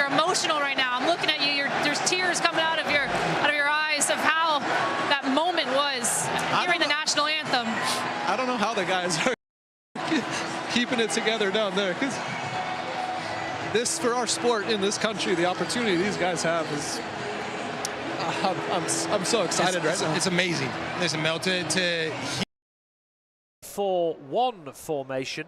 you're emotional right now. I'm looking at you. There's tears coming out of your eyes of how that moment was hearing the national anthem. I don't know how the guys are keeping it together down there, because this, for our sport in this country, the opportunity these guys have is. I'm so excited right now. It's amazing. Listen, Mel, to 4-1 formation.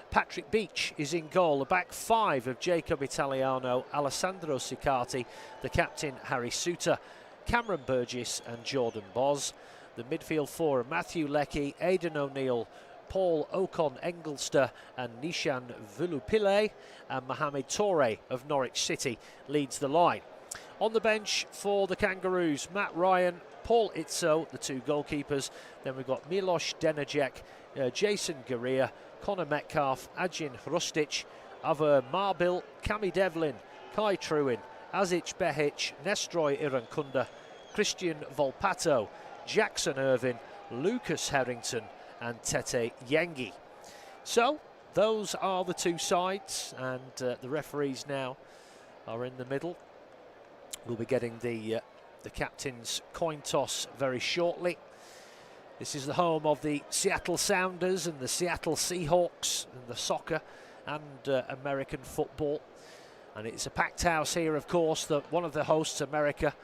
Patrick Beach is in goal. The back five of Jacob Italiano, Alessandro Siccardi, the captain Harry Suter, Cameron Burgess and Jordan Boz. The midfield four are Matthew Leckie, Aidan O'Neill, Paul Ocon-Engelster and Nishan Vulupile, and Mohamed Toure of Norwich City leads the line. On the bench for the Kangaroos, Matt Ryan, Paul Itzo, the two goalkeepers. Then we've got Milos Denacek, Jason Guerrea, Connor Metcalf, Ajin Hrustic, Aver Marbil, Cami Devlin, Kai Truin, Azic Behic, Nestroy Irankunda, Christian Volpato, Jackson Irvin, Lucas Harrington and Tete Yengi. So those are the two sides, and the referees now are in the middle. We'll be getting the captain's coin toss very shortly. This is the home of the Seattle Sounders and the Seattle Seahawks and the soccer and American football. And it's a packed house here, of course, that one of the hosts, America,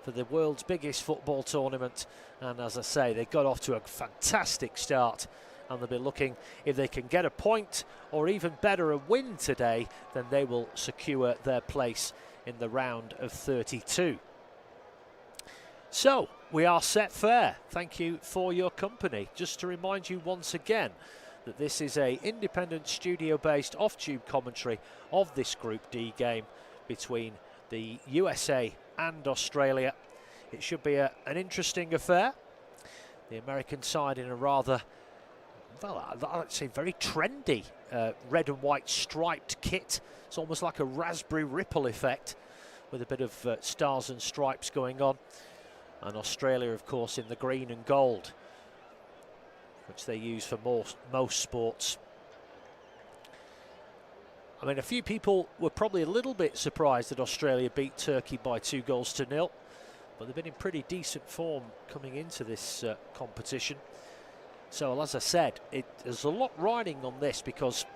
for the world's biggest football tournament. And as I say, they got off to a fantastic start, and they'll be looking, if they can get a point or even better a win today, then they will secure their place in the round of 32. So we are set fair. Thank you for your company. Just to remind you once again that this is a independent studio-based off-tube commentary of this Group D game between the USA and Australia. It should be an interesting affair. The American side in a rather, well, I'd say very trendy red and white striped kit. It's almost like a raspberry ripple effect with a bit of stars and stripes going on. And Australia, of course, in the green and gold, which they use for most sports. I mean, a few people were probably a little bit surprised that Australia beat Turkey by 2-0, but they've been in pretty decent form coming into this competition. So, as I said, there's a lot riding on this, because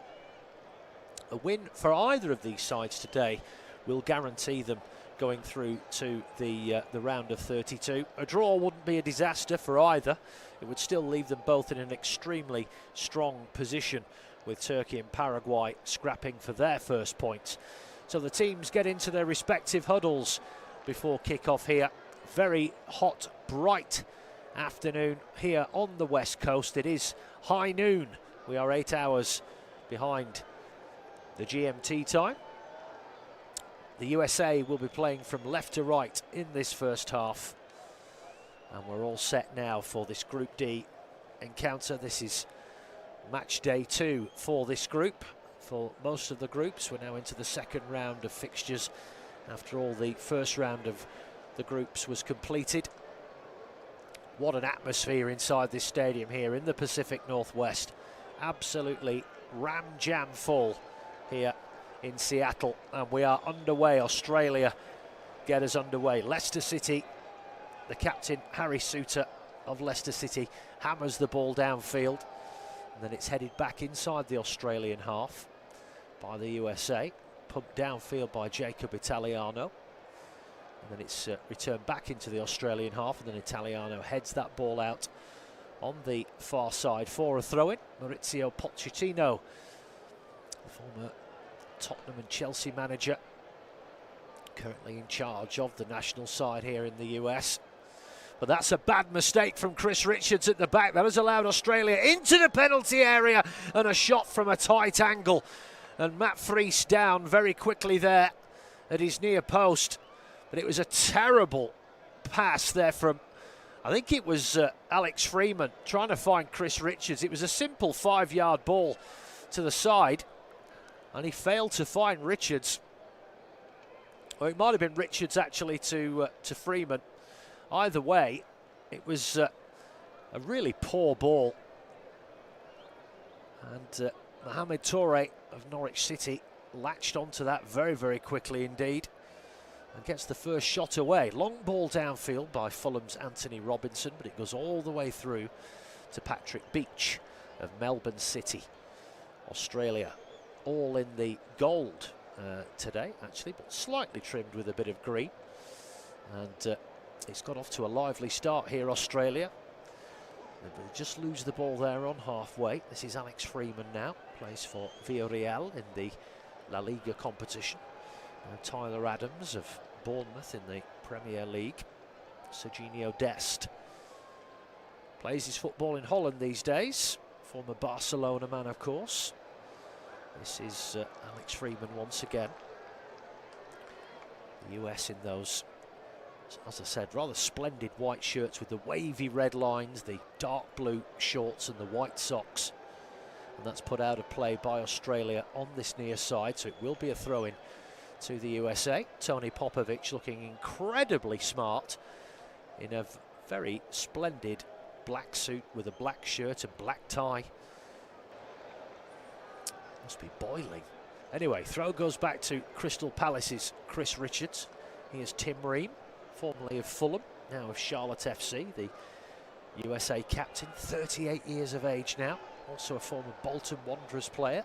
a win for either of these sides today will guarantee them going through to the round of 32. A draw wouldn't be a disaster for either. It would still leave them both in an extremely strong position, with Turkey and Paraguay scrapping for their first points. So the teams get into their respective huddles before kick-off here. Very hot, bright afternoon here on the West Coast. It is high noon. We are 8 hours behind the GMT time. The USA will be playing from left to right in this first half. And we're all set now for this Group D encounter. This is match day 2 for this group. For most of the groups, we're now into the second round of fixtures after all the first round of the groups was completed. What an atmosphere inside this stadium here in the Pacific Northwest. Absolutely ram-jam full here in Seattle, and we are underway. Australia get us underway. Leicester City, the captain Harry Suter of Leicester City hammers the ball downfield, and then it's headed back inside the Australian half by the USA, pumped downfield by Jacob Italiano, and then it's returned back into the Australian half, and then Italiano heads that ball out on the far side for a throw-in. Maurizio Pochettino, former Tottenham and Chelsea manager, currently in charge of the national side here in the US. But that's a bad mistake from Chris Richards at the back. That has allowed Australia into the penalty area, and a shot from a tight angle. And Matt Friese down very quickly there at his near post. But it was a terrible pass there from, I think it was Alex Freeman trying to find Chris Richards. It was a simple 5-yard ball to the side, and he failed to find Richards. Or it might have been Richards actually to Freeman. Either way, it was a really poor ball. And Mohamed Toure of Norwich City latched onto that very, very quickly indeed. And gets the first shot away. Long ball downfield by Fulham's Anthony Robinson, but it goes all the way through to Patrick Beach of Melbourne City, Australia. All in the gold today, actually, but slightly trimmed with a bit of green. And it's got off to a lively start here, Australia. They just lose the ball there on halfway. This is Alex Freeman now, plays for Villarreal in the La Liga competition. Tyler Adams of Bournemouth in the Premier League. Serginho Dest plays his football in Holland these days. Former Barcelona man, of course. This is Alex Freeman once again. The US in those, as I said, rather splendid white shirts with the wavy red lines, the dark blue shorts and the white socks. And that's put out of play by Australia on this near side, so it will be a throw-in to the USA. Tony Popovic looking incredibly smart in a very splendid black suit with a black shirt and black tie. Must be boiling. Anyway, throw goes back to Crystal Palace's Chris Richards. Here's Tim Ream, formerly of Fulham, now of Charlotte FC, the USA captain, 38 years of age now, also a former Bolton Wanderers player.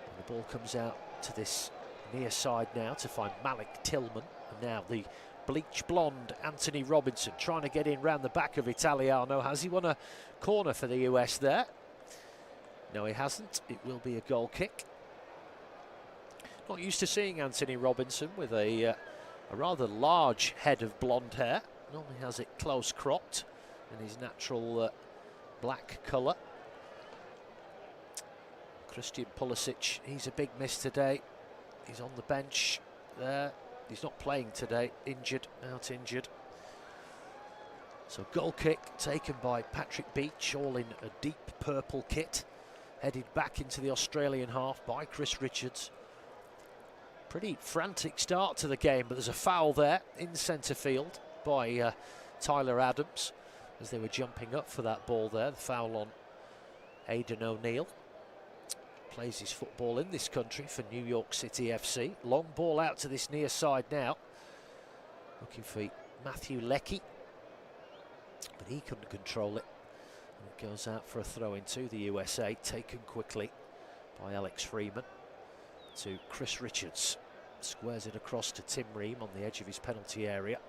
And the ball comes out to this near side now to find Malik Tillman, and now the bleach blonde Anthony Robinson trying to get in round the back of Italiano. Has he won a corner for the US there? No, he hasn't. It will be a goal kick. Not used to seeing Anthony Robinson with a rather large head of blonde hair. Normally has it close cropped in his natural black colour. Christian Pulisic, he's a big miss today. He's on the bench there. He's not playing today, injured, out injured. So goal kick taken by Patrick Beach, all in a deep purple kit. Headed back into the Australian half by Chris Richards. Pretty frantic start to the game, but there's a foul there in centre field by Tyler Adams as they were jumping up for that ball there. The foul on Aidan O'Neill. Plays his football in this country for New York City FC. Long ball out to this near side now. Looking for Matthew Leckie, but he couldn't control it. And it goes out for a throw into the USA, taken quickly by Alex Freeman to Chris Richards. Squares it across to Tim Ream on the edge of his penalty area.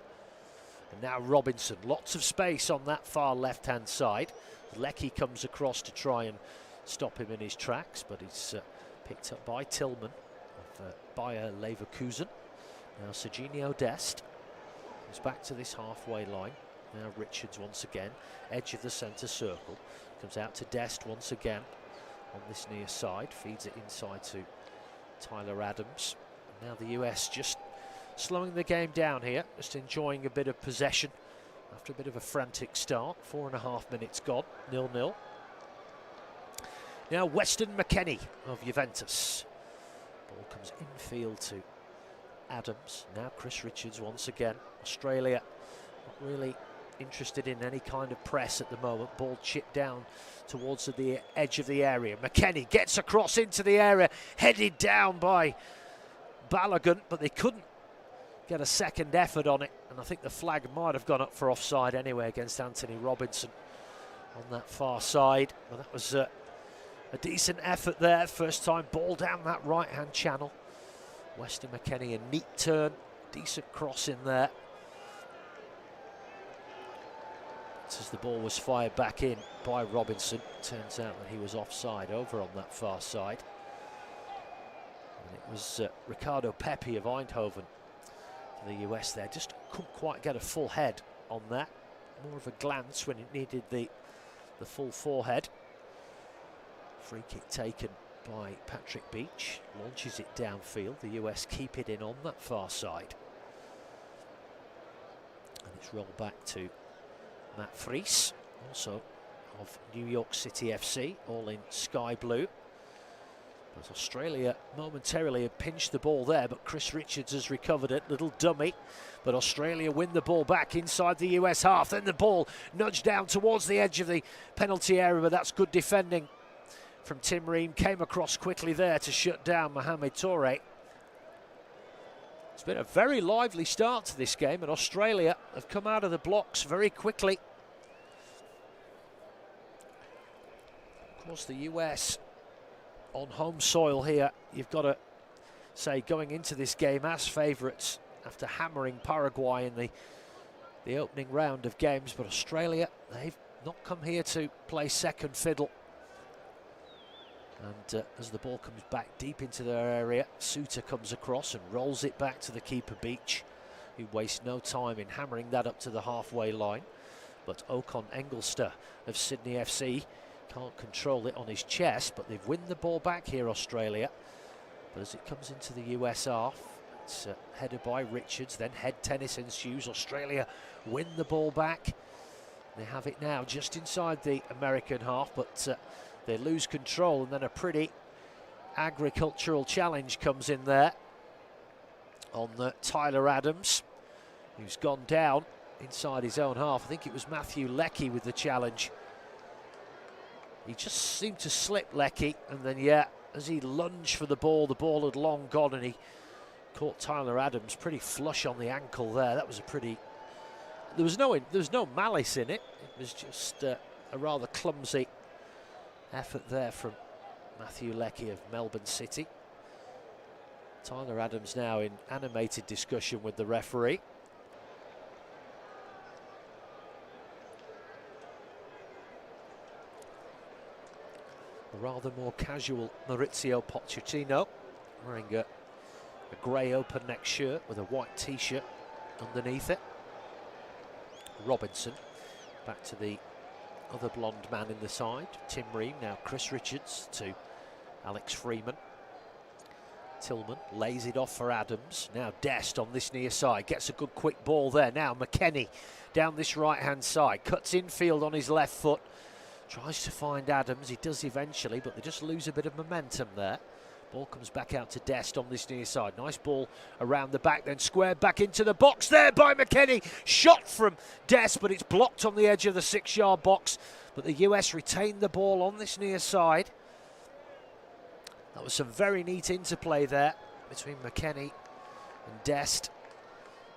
And now Robinson, lots of space on that far left-hand side. Leckie comes across to try and stop him in his tracks, but he's picked up by Tillman of Bayer Leverkusen. Now Serginho Dest is back to this halfway line. Now Richards once again, edge of the centre circle. Comes out to Dest once again on this near side. Feeds it inside to Tyler Adams. And now the US just slowing the game down here, just enjoying a bit of possession after a bit of a frantic start. 4.5 minutes gone, 0-0. Now Weston McKennie of Juventus. Ball comes infield to Adams. Now Chris Richards once again. Australia not really interested in any kind of press at the moment. Ball chipped down towards the edge of the area. McKennie gets across into the area, headed down by Balogun, but they couldn't get a second effort on it, and I think the flag might have gone up for offside anyway against Anthony Robinson on that far side. But that was a decent effort there. First time ball down that right hand channel. Weston McKennie, a neat turn, decent cross in there. As the ball was fired back in by Robinson, turns out that he was offside over on that far side. And it was Ricardo Pepi of Eindhoven for the US there. Just couldn't quite get a full head on that. More of a glance when it needed the full forehead. Free kick taken by Patrick Beach. Launches it downfield. The US keep it in on that far side. And it's rolled back to Matt Fries, also of New York City FC, all in sky blue. But Australia momentarily had pinched the ball there, but Chris Richards has recovered it, little dummy. But Australia win the ball back inside the US half. Then the ball nudged down towards the edge of the penalty area, but that's good defending from Tim Ream, came across quickly there to shut down Mohamed Toure. It's been a very lively start to this game, and Australia have come out of the blocks very quickly. Of course, the US on home soil here, you've got to say, going into this game as favourites after hammering Paraguay in the opening round of games. But Australia, they've not come here to play second fiddle. And as the ball comes back deep into their area, Suter comes across and rolls it back to the keeper Beach, who wastes no time in hammering that up to the halfway line. But Ocon Engelster of Sydney FC can't control it on his chest, but they've won the ball back here, Australia. But as it comes into the US half, it's headed by Richards, then head tennis ensues. Australia win the ball back. They have it now just inside the American half, but they lose control, and then a pretty agricultural challenge comes in there on Tyler Adams, who's gone down inside his own half. I think it was Matthew Leckie with the challenge. He just seemed to slip, Leckie, and then, yeah, as he lunged for the ball had long gone, and he caught Tyler Adams pretty flush on the ankle there. That was a pretty... There was no malice in it. It was just a rather clumsy effort there from Matthew Leckie of Melbourne City. Tyler Adams now in animated discussion with the referee. A rather more casual Maurizio Pochettino, wearing a grey open neck shirt with a white t-shirt underneath it. Robinson back to the other blonde man in the side, Tim Ream. Now Chris Richards to Alex Freeman. Tillman lays it off for Adams. Now Dest on this near side, gets a good quick ball there. Now McKennie down this right hand side, cuts infield on his left foot, tries to find Adams. He does eventually, but they just lose a bit of momentum there. Ball comes back out to Dest on this near side. Nice ball around the back, then squared back into the box there by McKennie. Shot from Dest, but it's blocked on the edge of the 6-yard box. But the US retained the ball on this near side. That was some very neat interplay there between McKennie and Dest.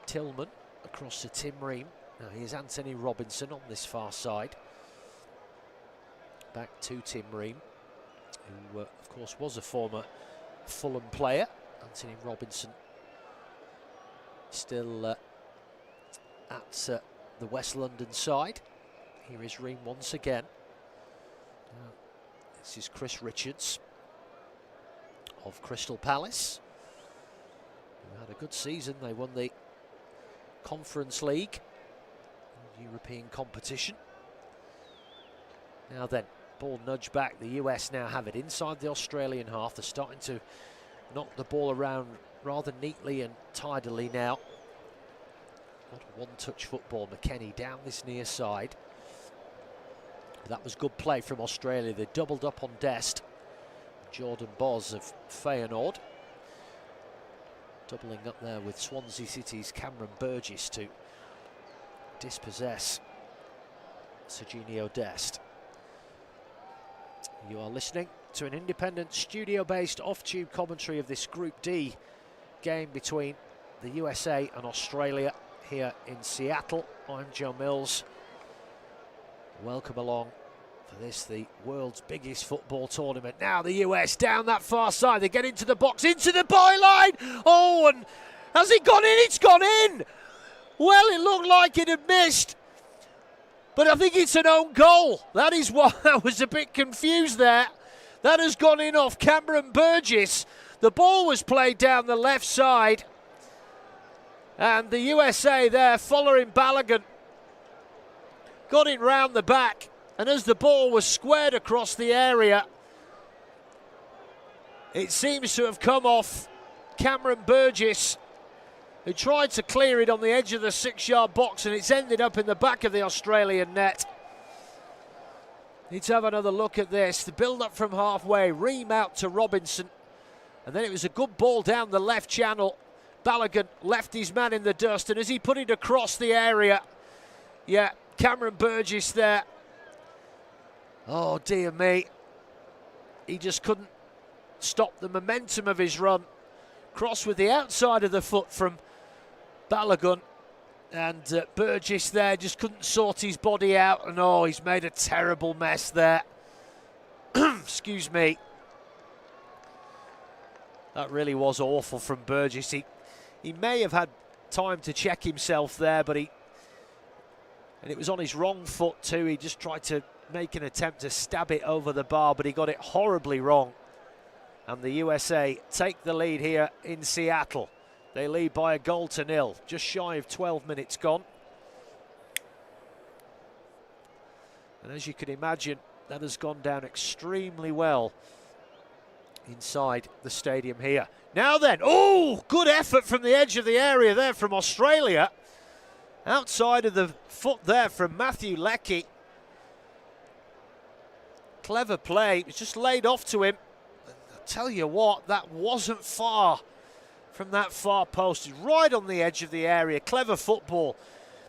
Tillman across to Tim Ream. Now here's Anthony Robinson on this far side. Back to Tim Ream, who of course was a former Fulham player. Anthony Robinson still at the West London side. Here is Ream once again. This is Chris Richards of Crystal Palace, who had a good season. They won the Conference League, European competition. Now then, ball nudged back. The US now have it inside the Australian half. They're starting to knock the ball around rather neatly and tidily now. Not a one-touch football. McKennie down this near side. That was good play from Australia. They doubled up on Dest. Jordan Boz of Feyenoord doubling up there with Swansea City's Cameron Burgess to dispossess Serginho Dest. You are listening to an independent studio-based off-tube commentary of this Group D game between the USA and Australia here in Seattle. I'm Joe Mills. Welcome along for this, the world's biggest football tournament. Now the US down that far side. They get into the box, into the byline. Oh, and has it gone in? It's gone in. Well, it looked like it had missed, but I think it's an own goal. That is why I was a bit confused there. That has gone in off Cameron Burgess. The ball was played down the left side, and the USA there, following Balogun, got it round the back. And as the ball was squared across the area, it seems to have come off Cameron Burgess, who tried to clear it on the edge of the 6-yard box, and it's ended up in the back of the Australian net. Need to have another look at this. The build-up from halfway, Ream out to Robinson, and then it was a good ball down the left channel. Balogun left his man in the dust, and as he put it across the area, yeah, Cameron Burgess there. Oh dear me. he just couldn't stop the momentum of his run. Cross with the outside of the foot from Balogun, and Burgess there just couldn't sort his body out, and oh, he's made a terrible mess there. Excuse me. That really was awful from Burgess. He may have had time to check himself there, but and it was on his wrong foot too. He just tried to make an attempt to stab it over the bar, but he got it horribly wrong. And the USA take the lead here in Seattle. They lead by 1-0, just shy of 12 minutes gone. And as you can imagine, that has gone down extremely well inside the stadium here. Now then, oh, good effort from the edge of the area there from Australia. Outside of the foot there from Matthew Leckie. Clever play, it's just laid off to him. I'll tell you what, that wasn't far from that far post. It's right on the edge of the area. Clever football,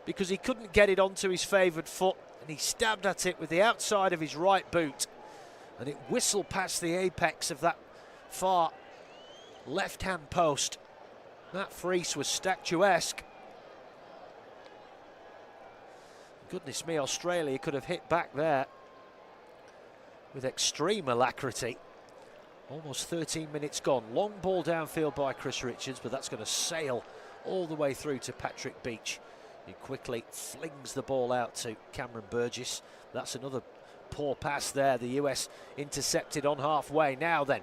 because he couldn't get it onto his favoured foot, and he stabbed at it with the outside of his right boot, and it whistled past the apex of that far left-hand post. That freeze was statuesque. Goodness me, Australia could have hit back there with extreme alacrity. Almost 13 minutes gone. Long ball downfield by Chris Richards, but that's going to sail all the way through to Patrick Beach. He quickly flings the ball out to Cameron Burgess. That's another poor pass there. The US intercepted on halfway. Now then,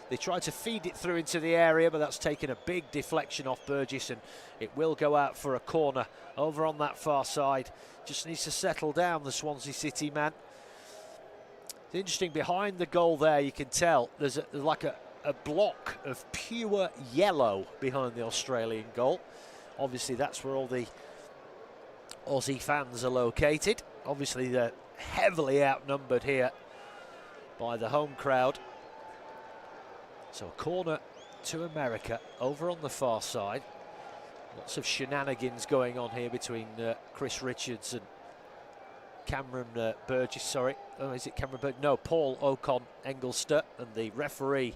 they tried to feed it through into the area, but that's taken a big deflection off Burgess, and it will go out for a corner over on that far side. Just needs to settle down, the Swansea City man. It's interesting, behind the goal there, you can tell there's like a block of pure yellow behind the Australian goal. Obviously, that's where all the Aussie fans are located. Obviously, they're heavily outnumbered here by the home crowd. So a corner to America over on the far side. Lots of shenanigans going on here between Chris Richards and Cameron Burgess, sorry. Oh, is it Cameron Burgess? No, Paul Ocon Engelster, and the referee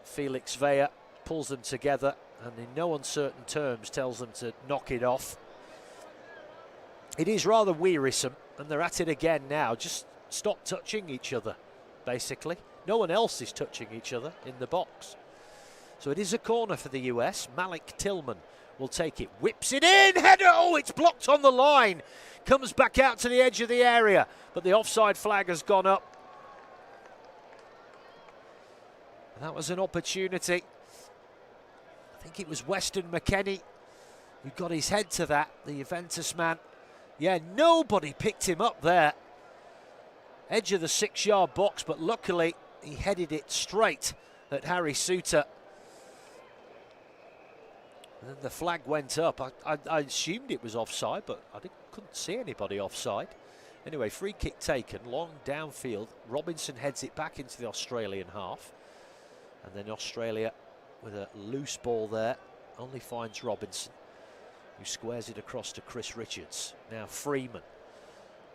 Felix Vea pulls them together and in no uncertain terms tells them to knock it off. It is rather wearisome, and they're at it again now. Just stop touching each other, basically. No one else is touching each other in the box. So it is a corner for the US. Malik Tillman will take it, whips it in, header, oh, it's blocked on the line. Comes back out to the edge of the area, but the offside flag has gone up. And that was an opportunity. I think it was Weston McKennie who got his head to that, the Juventus man. Yeah, nobody picked him up there. Edge of the 6-yard box, but luckily he headed it straight at Harry Souttar. And then the flag went up. I assumed it was offside, but I couldn't see anybody offside. Anyway, free kick taken, long downfield. Robinson heads it back into the Australian half. And then Australia, with a loose ball there, only finds Robinson, who squares it across to Chris Richards. Now Freeman.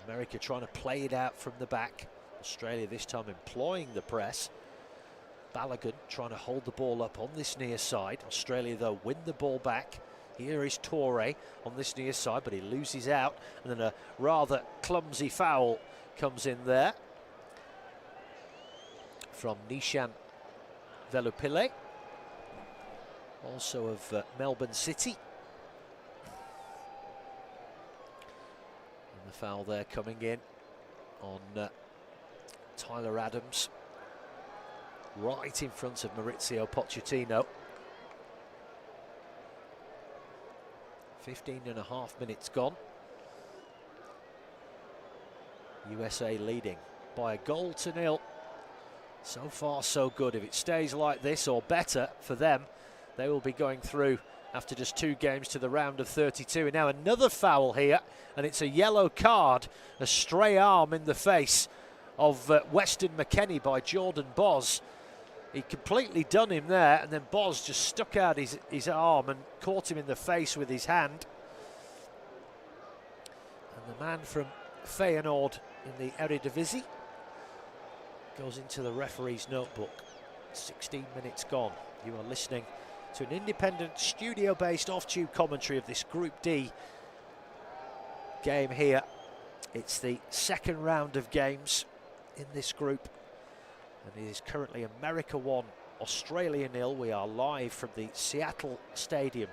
America trying to play it out from the back. Australia this time employing the press. Balogun trying to hold the ball up on this near side. Australia, though, win the ball back. Here is Toure on this near side, but he loses out. And then a rather clumsy foul comes in there from Nishan Velupille, also of Melbourne City. And the foul there coming in on Tyler Adams, right in front of Maurizio Pochettino. 15.5 minutes gone. USA leading by 1-0. So far so good. If it stays like this or better for them, they will be going through after just 2 games to the round of 32. And now another foul here, and it's a yellow card, a stray arm in the face of Weston McKennie by Jordan Boz. He completely done him there, and then Boz just stuck out his arm and caught him in the face with his hand. And the man from Feyenoord in the Eredivisie goes into the referee's notebook. 16 minutes gone. You are listening to an independent, studio-based off-tube commentary of this Group D game here. It's the second round of games in this group, and it is currently America 1, Australia 0. We are live from the Seattle Stadium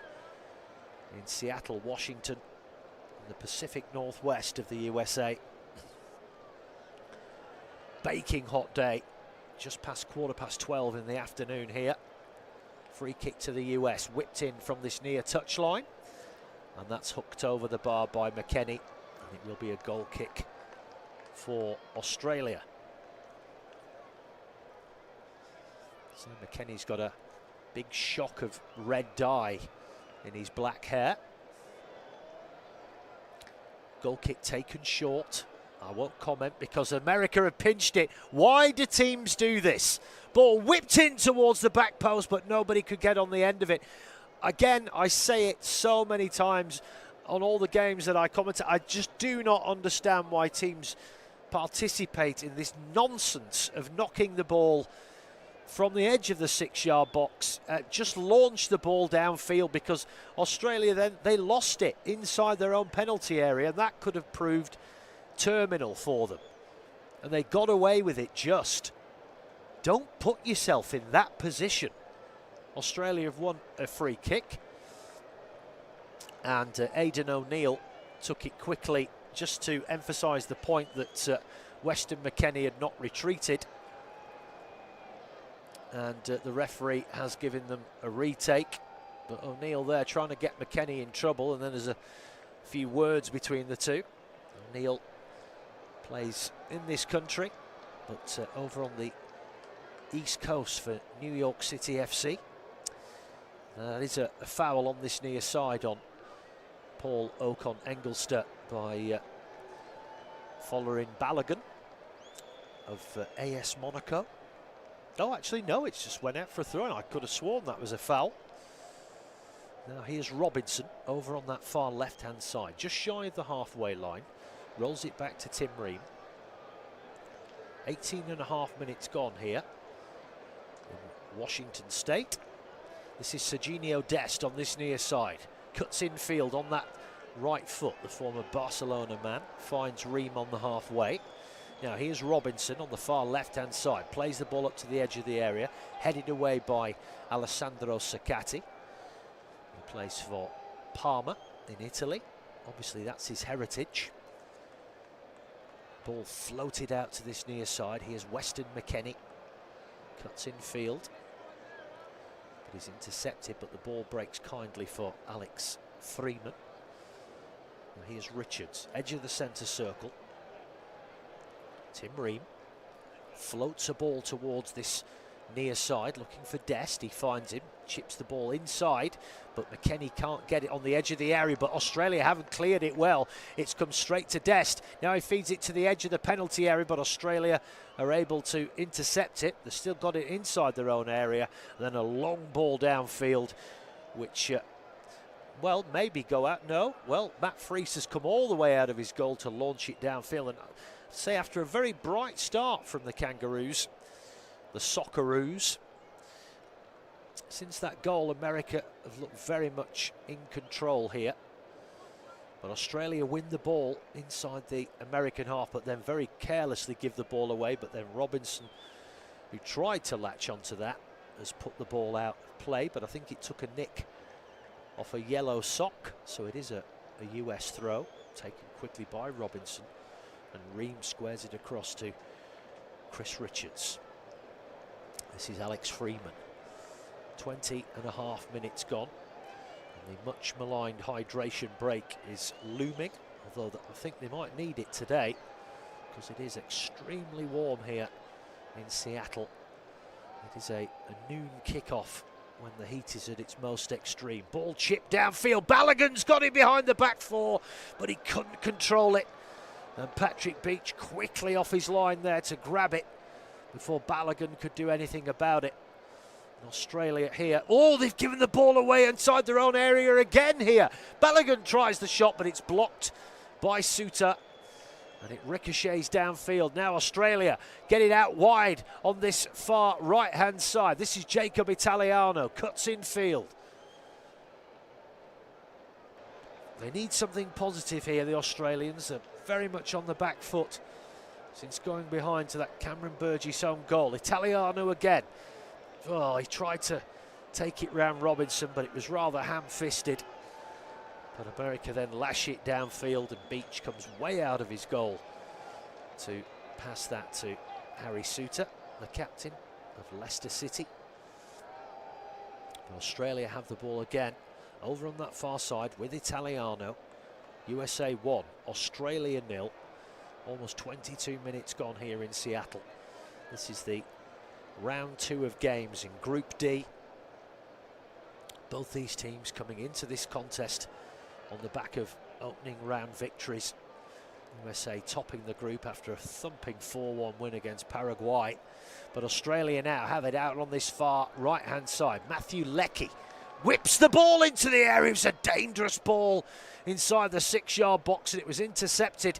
in Seattle, Washington, in the Pacific Northwest of the USA. Baking hot day, just past 12:15 in the afternoon here. Free kick to the US, whipped in from this near touchline, and that's hooked over the bar by McKennie, and it will be a goal kick for Australia. So McKennie's got a big shock of red dye in his black hair. Goal kick taken short. I won't comment because America have pinched it. Why do teams do this? Ball whipped in towards the back post, but nobody could get on the end of it. Again, I say it so many times on all the games that I comment. I just do not understand why teams participate in this nonsense of knocking the ball from the edge of the 6-yard box. Just launch the ball downfield, because Australia then, they lost it inside their own penalty area, and that could have proved terminal for them, and they got away with it. Just don't put yourself in that position. Australia have won a free kick, and Aidan O'Neill took it quickly just to emphasise the point that Weston McKennie had not retreated, and the referee has given them a retake, but O'Neill there trying to get McKennie in trouble, and then there's a few words between the two. O'Neill plays in this country, but over on the East Coast for New York City FC. That is a foul on this near side on Paul Ocon-Engelster by Folarin Balogun of AS Monaco. Oh, actually, no, it just went out for a throw, and I could have sworn that was a foul. Now here's Robinson over on that far left-hand side, just shy of the halfway line. Rolls it back to Tim Ream. 18.5 minutes gone here in Washington State. This is Serginho Dest on this near side. Cuts infield on that right foot, the former Barcelona man. Finds Ream on the halfway. Now here's Robinson on the far left-hand side. Plays the ball up to the edge of the area. Headed away by Alessandro Saccati. He plays for Parma in Italy. Obviously that's his heritage. Ball floated out to this near side. Here's Weston McKennie. Cuts in field. But he's intercepted, but the ball breaks kindly for Alex Freeman. Now here's Richards, edge of the centre circle. Tim Ream floats a ball towards this near side, looking for Dest. He finds him, chips the ball inside, but McKennie can't get it on the edge of the area, but Australia haven't cleared it well. It's come straight to Dest. Now he feeds it to the edge of the penalty area, but Australia are able to intercept it. They've still got it inside their own area. And then a long ball downfield, which, well, maybe go out. No, well, Matt Freese has come all the way out of his goal to launch it downfield. And I'd say after a very bright start from the Kangaroos, the Socceroos, since that goal, America have looked very much in control here. But Australia win the ball inside the American half, but then very carelessly give the ball away. But then Robinson, who tried to latch onto that, has put the ball out of play. But I think it took a nick off a yellow sock. So it is a US throw, taken quickly by Robinson. And Ream squares it across to Chris Richards. This is Alex Freeman. 20.5 minutes gone. And the much maligned hydration break is looming, although I think they might need it today, because it is extremely warm here in Seattle. It is a noon kickoff when the heat is at its most extreme. Ball chipped downfield. Balogun's got it behind the back four, but he couldn't control it. And Patrick Beach quickly off his line there to grab it before Balogun could do anything about it. And Australia here. Oh, they've given the ball away inside their own area again here. Balogun tries the shot, but it's blocked by Suter. And it ricochets downfield. Now Australia get it out wide on this far right-hand side. This is Jacob Italiano, cuts in field. They need something positive here, the Australians. They're very much on the back foot since going behind to that Cameron Burgess own goal. Italiano again. Oh, he tried to take it round Robinson, but it was rather ham-fisted. But America then lash it downfield, and Beach comes way out of his goal to pass that to Harry Suter, the captain of Leicester City. But Australia have the ball again over on that far side with Italiano. USA 1, Australia 0. Almost 22 minutes gone here in Seattle. This is the round 2 of games in Group D. Both these teams coming into this contest on the back of opening round victories. USA topping the group after a thumping 4-1 win against Paraguay. But Australia now have it out on this far right-hand side. Matthew Leckie whips the ball into the air. It was a dangerous ball inside the 6-yard box, and it was intercepted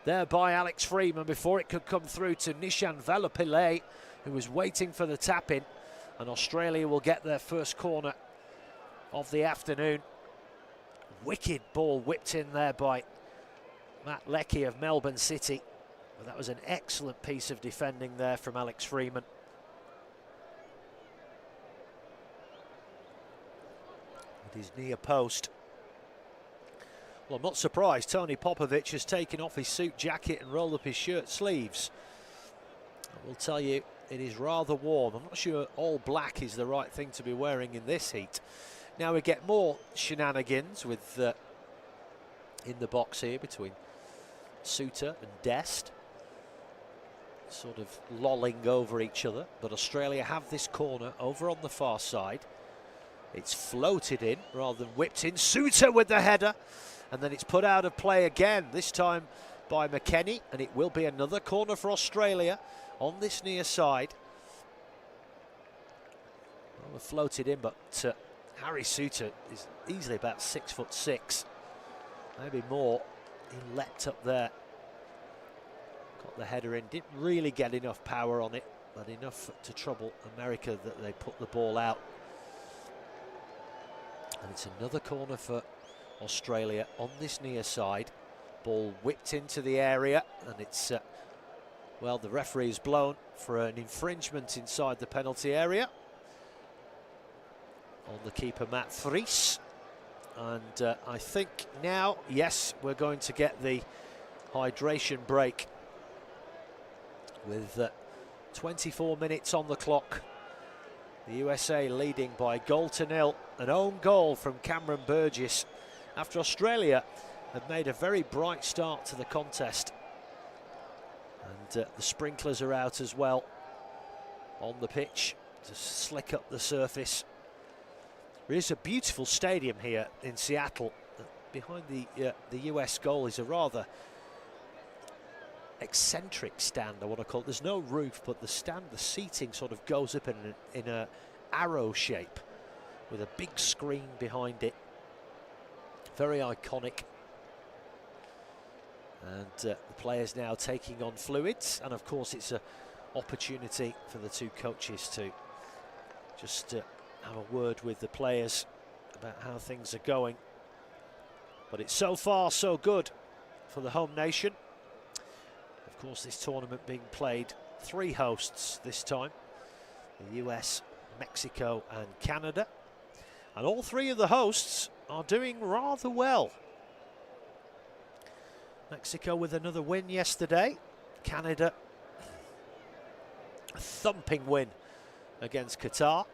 there by Alex Freeman before it could come through to Nishan Valapillay, who was waiting for the tap-in. And Australia will get their first corner of the afternoon. Wicked ball whipped in there by Matt Leckie of Melbourne City. But that was an excellent piece of defending there from Alex Freeman. With his near post. Well, I'm not surprised. Tony Popovic has taken off his suit jacket and rolled up his shirt sleeves. I will tell you, it is rather warm. I'm not sure all black is the right thing to be wearing in this heat. Now we get more shenanigans with in the box here between Suter and Dest, sort of lolling over each other. But Australia have this corner over on the far side. It's floated in rather than whipped in. Suter with the header, and then it's put out of play again, this time by McKennie, and it will be another corner for Australia on this near side. Well, floated in, but Harry Suter is easily about 6'6", maybe more. He leapt up there, got the header in, didn't really get enough power on it, but enough to trouble America that they put the ball out. And it's another corner for Australia on this near side. Ball whipped into the area, and it's well, the referee is blown for an infringement inside the penalty area on the keeper Matt Vries. And I think now, yes, we're going to get the hydration break with 24 minutes on the clock. The USA leading by 1-0, an own goal from Cameron Burgess after Australia had made a very bright start to the contest. And the sprinklers are out as well on the pitch to slick up the surface. There is a beautiful stadium here in Seattle. Behind the US goal is a rather eccentric stand, I want to call it. There's no roof, but the stand, the seating sort of goes up in a arrow shape with a big screen behind it. Very iconic. And the players now taking on fluids, and of course it's an opportunity for the two coaches to just have a word with the players about how things are going. But it's so far so good for the home nation. Of course, this tournament being played 3 hosts this time: the US, Mexico and Canada. And all 3 of the hosts are doing rather well. Mexico with another win yesterday. Canada, a thumping win against Qatar.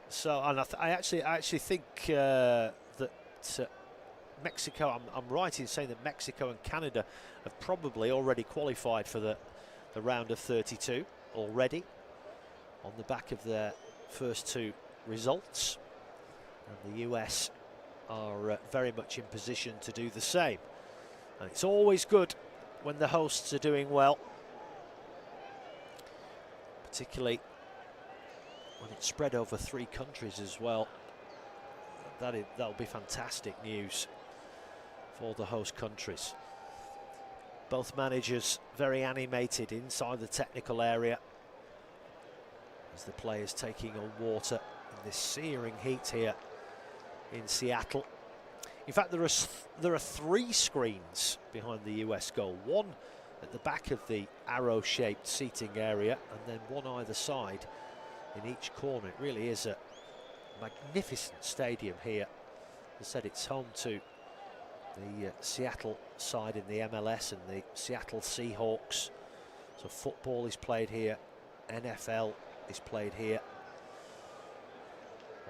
So, and I actually think that Mexico, I'm right in saying that Mexico and Canada have probably already qualified for the round of 32 already on the back of their first 2 results. And the US are very much in position to do the same. And it's always good when the hosts are doing well, particularly when it's spread over 3 countries as well. That'll be fantastic news for the host countries. Both managers very animated inside the technical area as the players taking on water in this searing heat here in Seattle. In fact, there are 3 screens behind the US goal. One at the back of the arrow-shaped seating area, and then one either side in each corner. It really is a magnificent stadium here. As I said, it's home to the Seattle side in the MLS and the Seattle Seahawks. So football is played here, NFL is played here,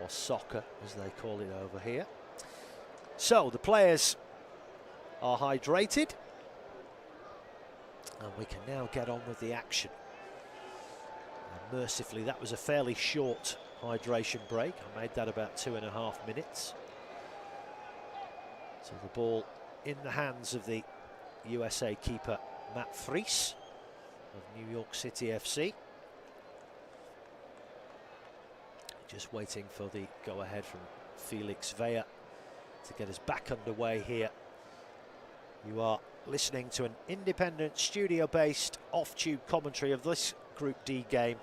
or soccer as they call it over here. So the players are hydrated, and we can now get on with the action. And mercifully, that was a fairly short hydration break. I made that about 2.5 minutes. So the ball in the hands of the USA keeper Matt Fries of New York City FC. Just waiting for the go-ahead from Felix Vea to get us back underway here. You are listening to an independent, studio-based, off-tube commentary of this Group D game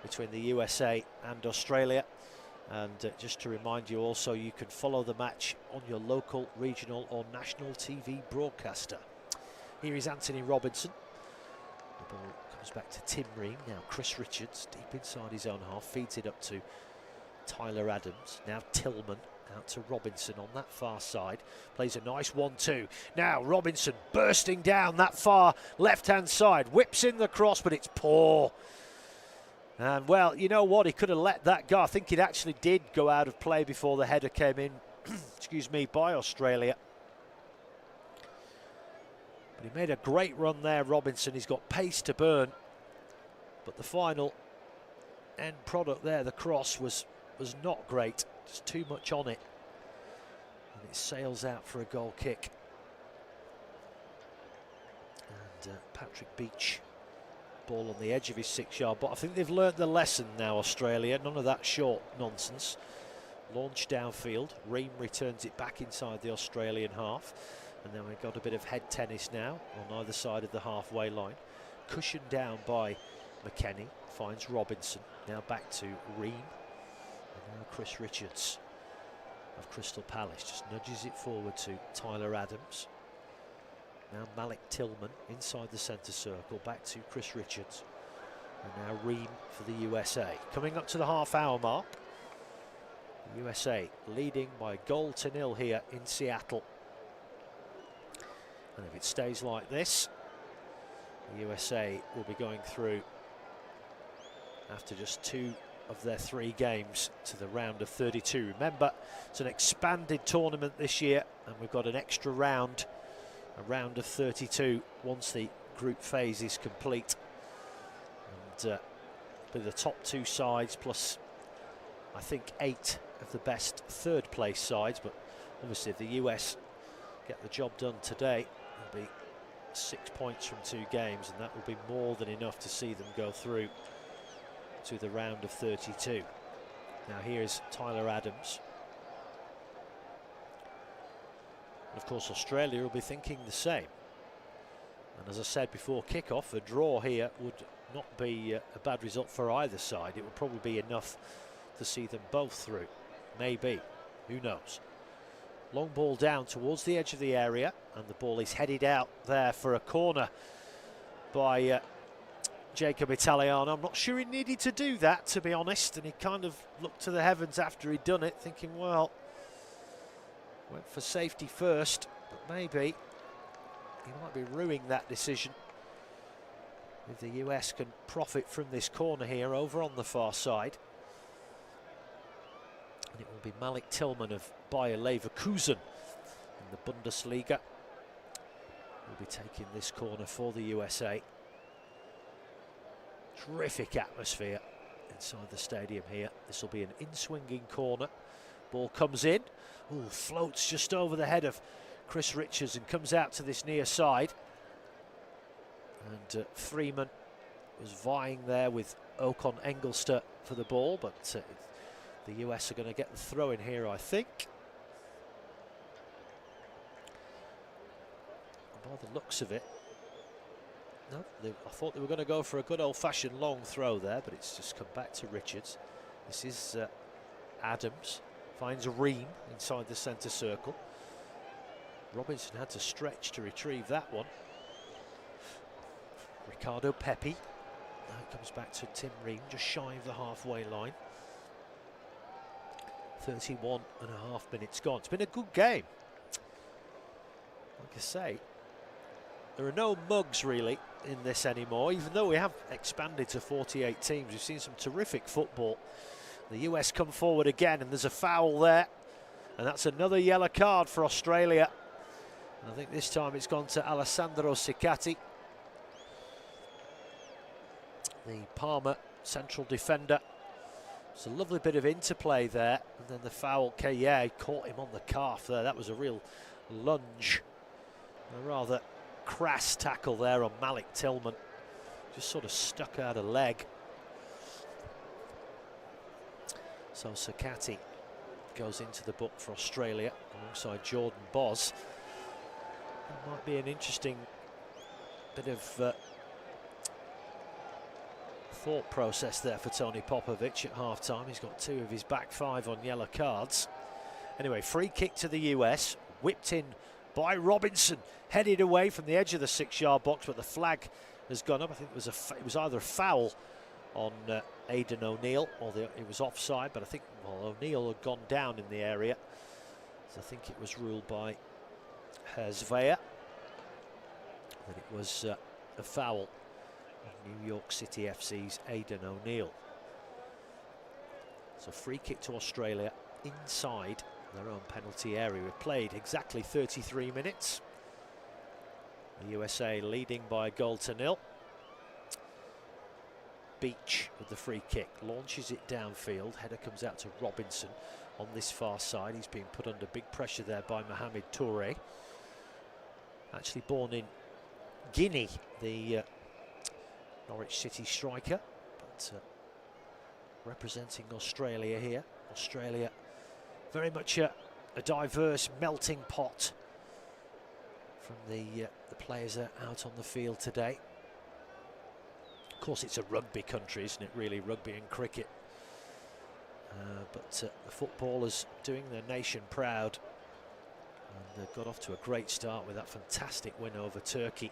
between the USA and Australia. And just to remind you also, you can follow the match on your local, regional or national TV broadcaster. Here is Anthony Robinson. The ball comes back to Tim Ream. Now Chris Richards, deep inside his own half, feeds it up to Tyler Adams. Now Tillman out to Robinson on that far side. Plays a nice 1-2. Now Robinson bursting down that far left-hand side. Whips in the cross, but it's poor. And, well, you know what? He could have let that go. I think it actually did go out of play before the header came in, excuse me, by Australia. But he made a great run there, Robinson. He's got pace to burn. But the final end product there, the cross, was not great. Just too much on it. And it sails out for a goal kick. And Patrick Beach. Ball on the edge of his 6-yard, but I think they've learnt the lesson now, Australia. None of that short nonsense. Launch downfield. Ream returns it back inside the Australian half. And then we've got a bit of head tennis now on either side of the halfway line. Cushioned down by McKennie. Finds Robinson. Now back to Ream. And now Chris Richards of Crystal Palace just nudges it forward to Tyler Adams. Now Malik Tillman inside the centre circle, back to Chris Richards. And now Ream for the USA. Coming up to the half-hour mark. The USA leading by 1-0 here in Seattle. And if it stays like this, the USA will be going through after just 2 of their 3 games to the round of 32. Remember, it's an expanded tournament this year, and we've got an extra round. A round of 32 once the group phase is complete. And with the top 2 sides plus I think 8 of the best 3rd place sides, but obviously if the US get the job done today, it'll be 6 points from 2 games, and that will be more than enough to see them go through to the round of 32. Now here's Tyler Adams. Of course, Australia will be thinking the same. And as I said before kick-off, a draw here would not be a bad result for either side. It would probably be enough to see them both through. Maybe. Who knows? Long ball down towards the edge of the area, and the ball is headed out there for a corner by Jacob Italiano. I'm not sure he needed to do that, to be honest, and he kind of looked to the heavens after he'd done it, thinking, well, went for safety first, but maybe he might be ruining that decision. If the US can profit from this corner here over on the far side. And it will be Malik Tillman of Bayer Leverkusen in the Bundesliga. Will be taking this corner for the USA. Terrific atmosphere inside the stadium here. This will be an in-swinging corner. Ball comes in. Ooh, floats just over the head of Chris Richards and comes out to this near side. And Freeman was vying there with Ocon Engelster for the ball, but the US are going to get the throw in here, I think. And by the looks of it, No, I thought they were going to go for a good old-fashioned long throw there, but it's just come back to Richards. This is Adams, finds Ream inside the centre circle. Robinson had to stretch to retrieve that one. Ricardo Pepi. Now it comes back to Tim Ream, just shy of the halfway line. 31 and a half minutes gone. It's been a good game. Like I say, there are no mugs really in this anymore, even though we have expanded to 48 teams. We've seen some terrific football. The US come forward again, and there's a foul there, and that's another yellow card for Australia. And I think this time it's gone to Alessandro Cicatti, the Parma central defender. It's a lovely bit of interplay there, and then the foul. Kaye caught him on the calf there. That was a real lunge. A rather crass tackle there on Malik Tillman. Just sort of stuck out a leg. So Cicatti goes into the book for Australia alongside Jordan Boz. It might be an interesting bit of thought process there for Tony Popovic at half-time. He's got 2 of his back 5 on yellow cards. Anyway, free kick to the US, whipped in by Robinson, headed away from the edge of the 6-yard box, but the flag has gone up. I think it was either a foul on Aidan O'Neill, or it was offside, but I think O'Neill had gone down in the area. So I think it was ruled by Herzveya that it was a foul of New York City FC's Aidan O'Neill. So free kick to Australia inside their own penalty area. We've played exactly 33 minutes. The USA leading by 1-0. Beach with the free kick, launches it downfield. Header comes out to Robinson on this far side. He's being put under big pressure there by Mohamed Toure. Actually born in Guinea, the Norwich City striker, but representing Australia here. Australia very much a diverse melting pot from the players that are out on the field today. Of course, it's a rugby country, isn't it, really, rugby and cricket. But the footballers doing their nation proud. And they've got off to a great start with that fantastic win over Turkey,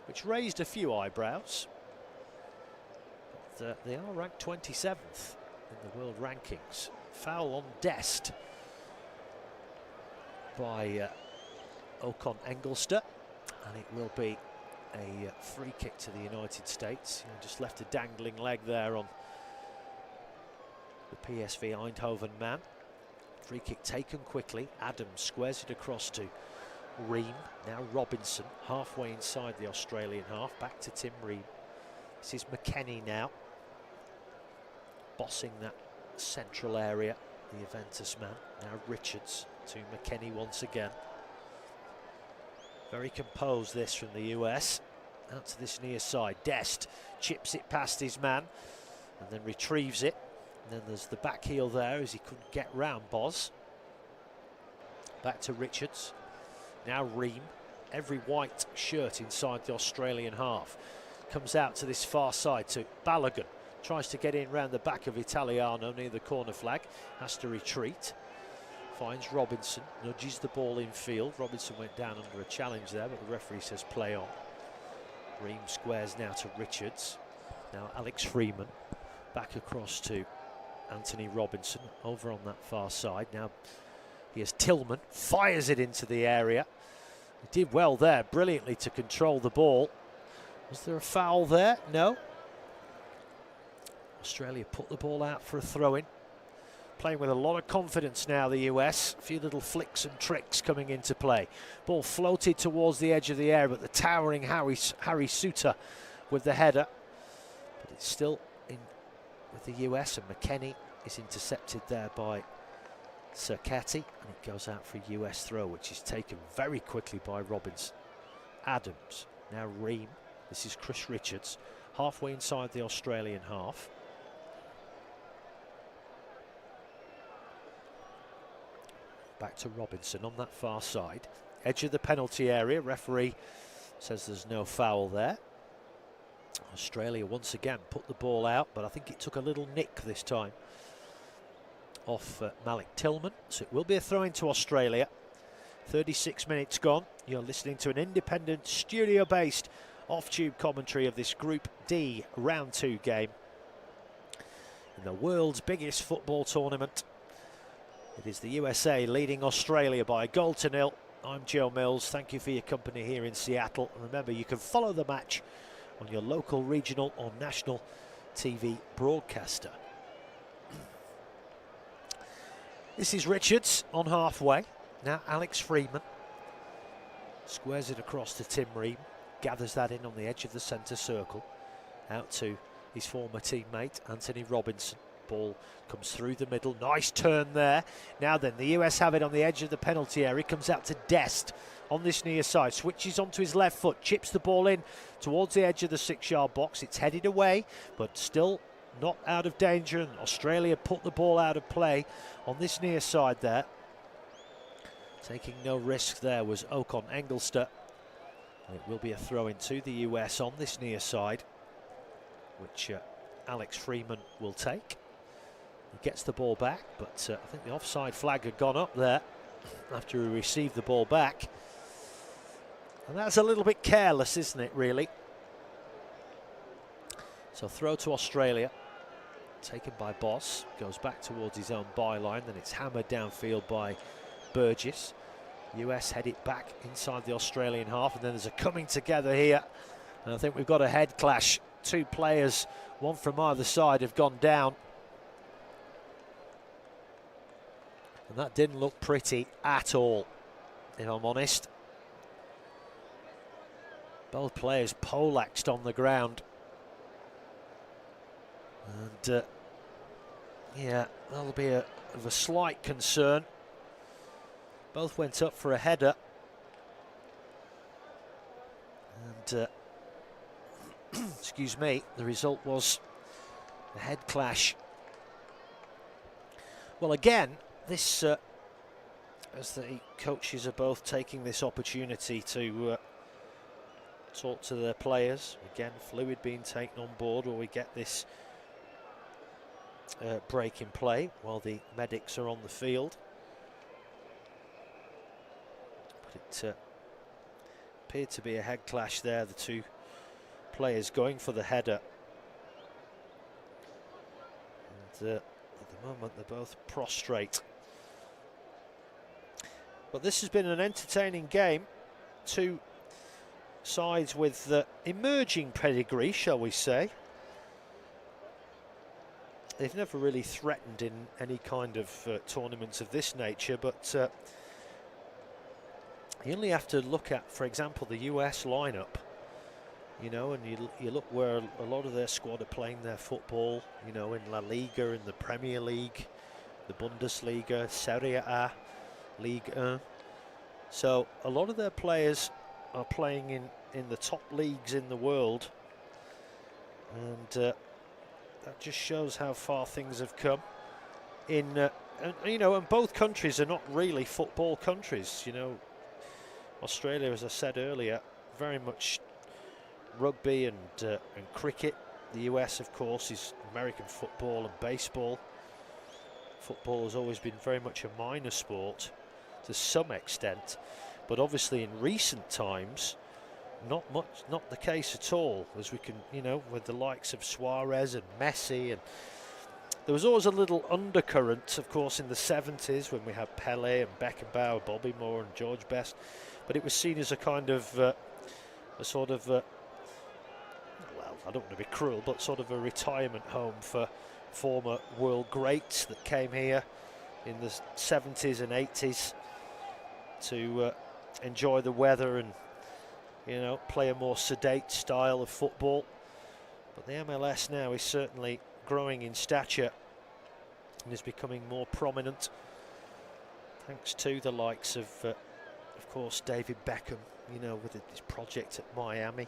which raised a few eyebrows. But they are ranked 27th in the world rankings. Foul on Dest by Ocon Engelster, and it will be a free kick to the United States. Just left a dangling leg there on the PSV Eindhoven man. Free kick taken quickly. Adams squares it across to Ream. Now Robinson halfway inside the Australian half. Back to Tim Ream. This is McKennie now, bossing that central area, the Juventus man. Now Richards to McKennie once again. Very composed this from the US. Out to this near side. Dest chips it past his man and then retrieves it. And then there's the back heel there as he couldn't get round Boz. Back to Richards. Now Ream. Every white shirt inside the Australian half. Comes out to this far side to Balogun. Tries to get in round the back of Italiano near the corner flag. Has to retreat. Finds Robinson. Nudges the ball in field. Robinson went down under a challenge there, but the referee says play on. Ream squares now to Richards. Now Alex Freeman. Back across to Anthony Robinson. Over on that far side. Now here's Tillman. Fires it into the area. He did well there. Brilliantly to control the ball. Was there a foul there? No. Australia put the ball out for a throw-in. Playing with a lot of confidence now, the US. A few little flicks and tricks coming into play. Ball floated towards the edge of the area, but the towering Harry Suter with the header. But it's still in with the US, and McKennie is intercepted there by Cicatti, and it goes out for a US throw, which is taken very quickly by Robinson. Adams, now Ream. This is Chris Richards, halfway inside the Australian half. Back to Robinson on that far side. Edge of the penalty area. Referee says there's no foul there. Australia once again put the ball out, but I think it took a little nick this time off Malik Tillman. So it will be a throw into Australia. 36 minutes gone. You're listening to an independent, studio-based off-tube commentary of this Group D Round 2 game in the world's biggest football tournament. It is the USA leading Australia by 1-0. I'm Joe Mills. Thank you for your company here in Seattle. And remember, you can follow the match on your local, regional or national TV broadcaster. This is Richards on halfway. Now Alex Freeman squares it across to Tim Ream, gathers that in on the edge of the centre circle, out to his former teammate Anthony Robinson. Ball comes through the middle, nice turn there. Now then, the US have it on the edge of the penalty area, comes out to Dest on this near side, switches onto his left foot, chips the ball in towards the edge of the 6-yard box. It's headed away, but still not out of danger, and Australia put the ball out of play on this near side there. Taking no risk there was Ocon Engelster. It will be a throw in to the US on this near side, which Alex Freeman will take. He gets the ball back, but I think the offside flag had gone up there after he received the ball back. And that's a little bit careless, isn't it, really? So throw to Australia, taken by Boss, goes back towards his own byline, then it's hammered downfield by Burgess. US head it back inside the Australian half, and then there's a coming together here. And I think we've got a head clash. Two players, one from either side, have gone down. And that didn't look pretty at all, if I'm honest. Both players poleaxed on the ground. And yeah, that'll be of a slight concern. Both went up for a header. And excuse me, the result was a head clash. Well, again, this as the coaches are both taking this opportunity to talk to their players. Again, fluid being taken on board, or we get this break in play while the medics are on the field. But it appeared to be a head clash there, the two players going for the header. And at the moment they're both prostrate. But this has been an entertaining game. Two sides with emerging pedigree, shall we say. They've never really threatened in any kind of tournaments of this nature, but you only have to look at, for example, the US lineup, you know, and you look where a lot of their squad are playing their football, you know, in La Liga, in the Premier League, the Bundesliga, Serie A, Ligue 1. So a lot of their players are playing in the top leagues in the world, and that just shows how far things have come. And, you know, and both countries are not really football countries. You know, Australia, as I said earlier, very much rugby and cricket. The US, of course, is American football and baseball. Football has always been very much a minor sport to some extent, but obviously in recent times, not the case at all, as we can, you know, with the likes of Suarez and Messi, and there was always a little undercurrent, of course, in the 70s when we had Pele and Beckenbauer, Bobby Moore and George Best, but it was seen as a kind of a sort of well, I don't want to be cruel, but sort of a retirement home for former world greats that came here in the 70s and 80s to enjoy the weather and, you know, play a more sedate style of football. But the MLS now is certainly growing in stature and is becoming more prominent, thanks to the likes of course, David Beckham, you know, with his project at Miami,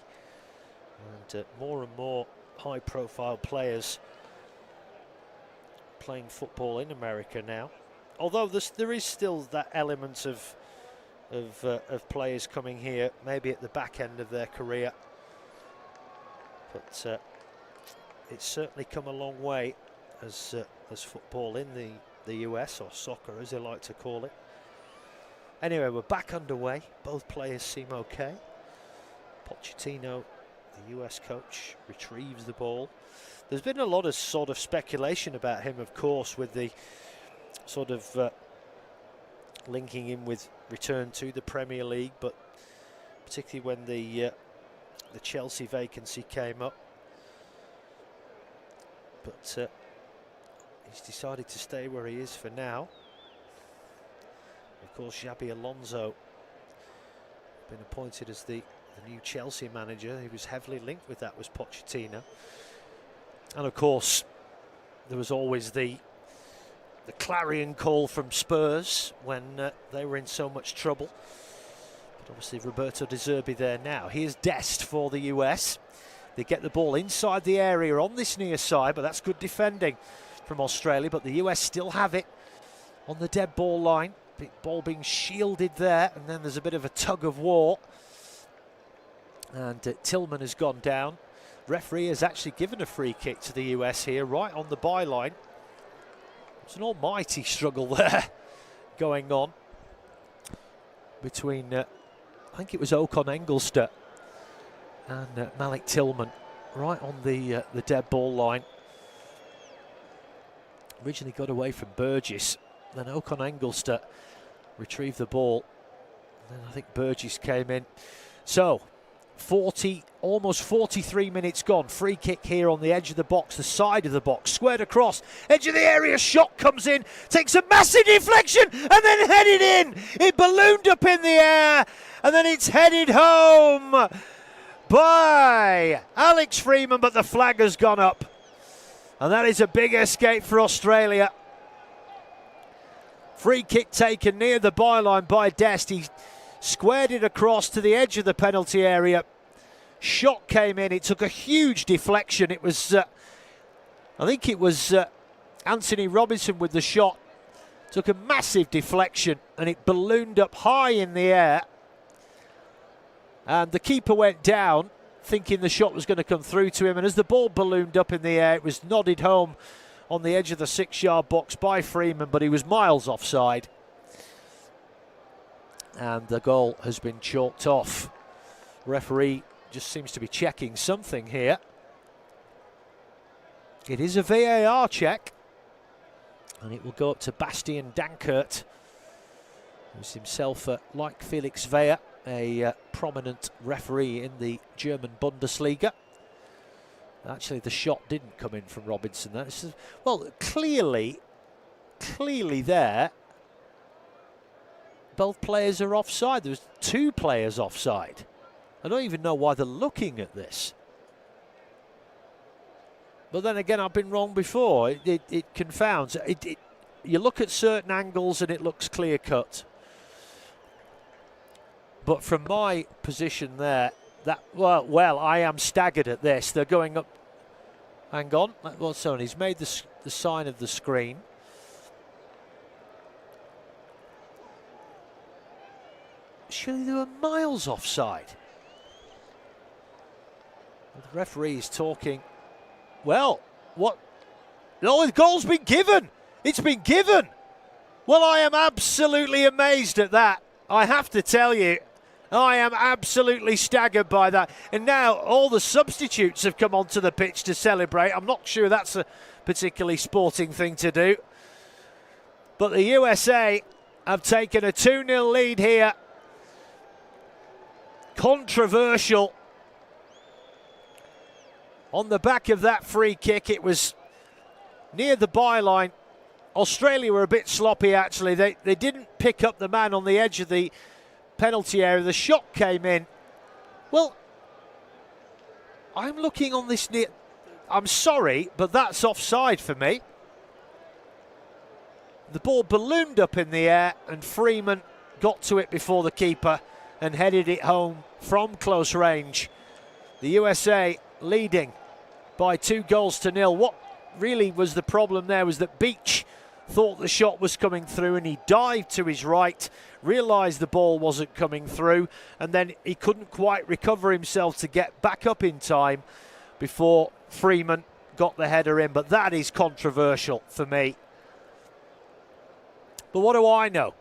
and more and more high-profile players playing football in America now. Although there is still that element of players coming here, maybe at the back end of their career. But it's certainly come a long way as football in the US, or soccer as they like to call it. Anyway, we're back underway. Both players seem okay. Pochettino, the US coach, retrieves the ball. There's been a lot of sort of speculation about him, of course, with the sort of linking him with return to the Premier League, but particularly when the Chelsea vacancy came up. But he's decided to stay where he is for now. Of course, Xabi Alonso been appointed as the new Chelsea manager. He was heavily linked with that, was Pochettino. And of course, there was always the clarion call from Spurs when they were in so much trouble. But obviously Roberto De Zerbi there now. Here's Dest for the US. They get the ball inside the area on this near side, but that's good defending from Australia. But the US still have it on the dead ball line. Ball being shielded there, and then there's a bit of a tug of war. And Tillman has gone down. Referee has actually given a free kick to the US here, right on the byline. It's an almighty struggle there going on between, I think it was Ocon Engelstad and Malik Tillman, right on the dead ball line. Originally got away from Burgess, then Ocon Engelstad retrieved the ball, and then I think Burgess came in. So, almost 43 minutes gone. Free kick here on the edge of the box, the side of the box, squared across, edge of the area, shot comes in, takes a massive deflection, and then headed in. It ballooned up in the air, and then it's headed home by Alex Freeman, but the flag has gone up. And that is a big escape for Australia. Free kick taken near the byline by Dest. He squared it across to the edge of the penalty area. Shot came in. It took a huge deflection. It was, I think it was Anthony Robinson with the shot. Took a massive deflection and it ballooned up high in the air. And the keeper went down, thinking the shot was going to come through to him. And as the ball ballooned up in the air, it was nodded home on the edge of the 6-yard box by Freeman, but he was miles offside. And the goal has been chalked off. Referee just seems to be checking something here. It is a VAR check, and it will go up to Bastian Dankert, who's himself, like Felix Weyer, a prominent referee in the German Bundesliga. Actually, the shot didn't come in from Robinson. Well, clearly there, both players are offside. There's 2 players offside. I don't even know why they're looking at this. But then again, I've been wrong before. It confounds. You look at certain angles and it looks clear-cut. But from my position there, well, I am staggered at this. They're going up. Hang on. Well, so he's made the sign of the screen. Surely they were miles offside. The referee is talking. Well, what? No, the goal's been given. It's been given. Well, I am absolutely amazed at that. I have to tell you. I am absolutely staggered by that. And now all the substitutes have come onto the pitch to celebrate. I'm not sure that's a particularly sporting thing to do. But the USA have taken a 2-0 lead here. Controversial. On the back of that free kick, it was near the byline. Australia were a bit sloppy, actually. They didn't pick up the man on the edge of the penalty area. The shot came in. Well, I'm looking on this near. I'm sorry, but that's offside for me. The ball ballooned up in the air and Freeman got to it before the keeper and headed it home from close range. The USA leading by 2-0. What really was the problem there was that Beach thought the shot was coming through and he dived to his right, realised the ball wasn't coming through, and then he couldn't quite recover himself to get back up in time. before Freeman got the header in, but that is controversial for me. But what do I know?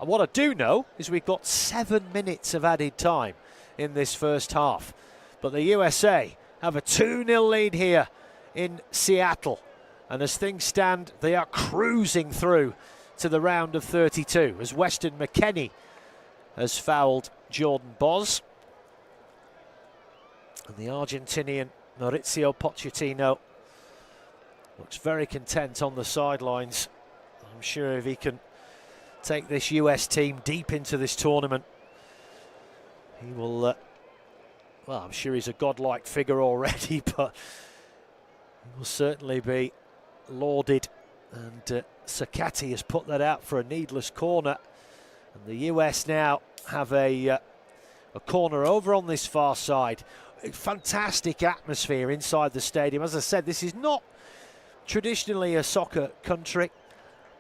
And what I do know is we've got 7 minutes of added time in this first half. But the USA have a 2-0 lead here in Seattle. And as things stand, they are cruising through to the round of 32 as Weston McKennie has fouled Jordan Bosz. And the Argentinian Maurizio Pochettino looks very content on the sidelines. I'm sure if he can take this US team deep into this tournament, he will, well, I'm sure he's a godlike figure already, but he will certainly be lauded. And Sakati has put that out for a needless corner. And the US now have a corner over on this far side. A fantastic atmosphere inside the stadium. As I said, this is not traditionally a soccer country,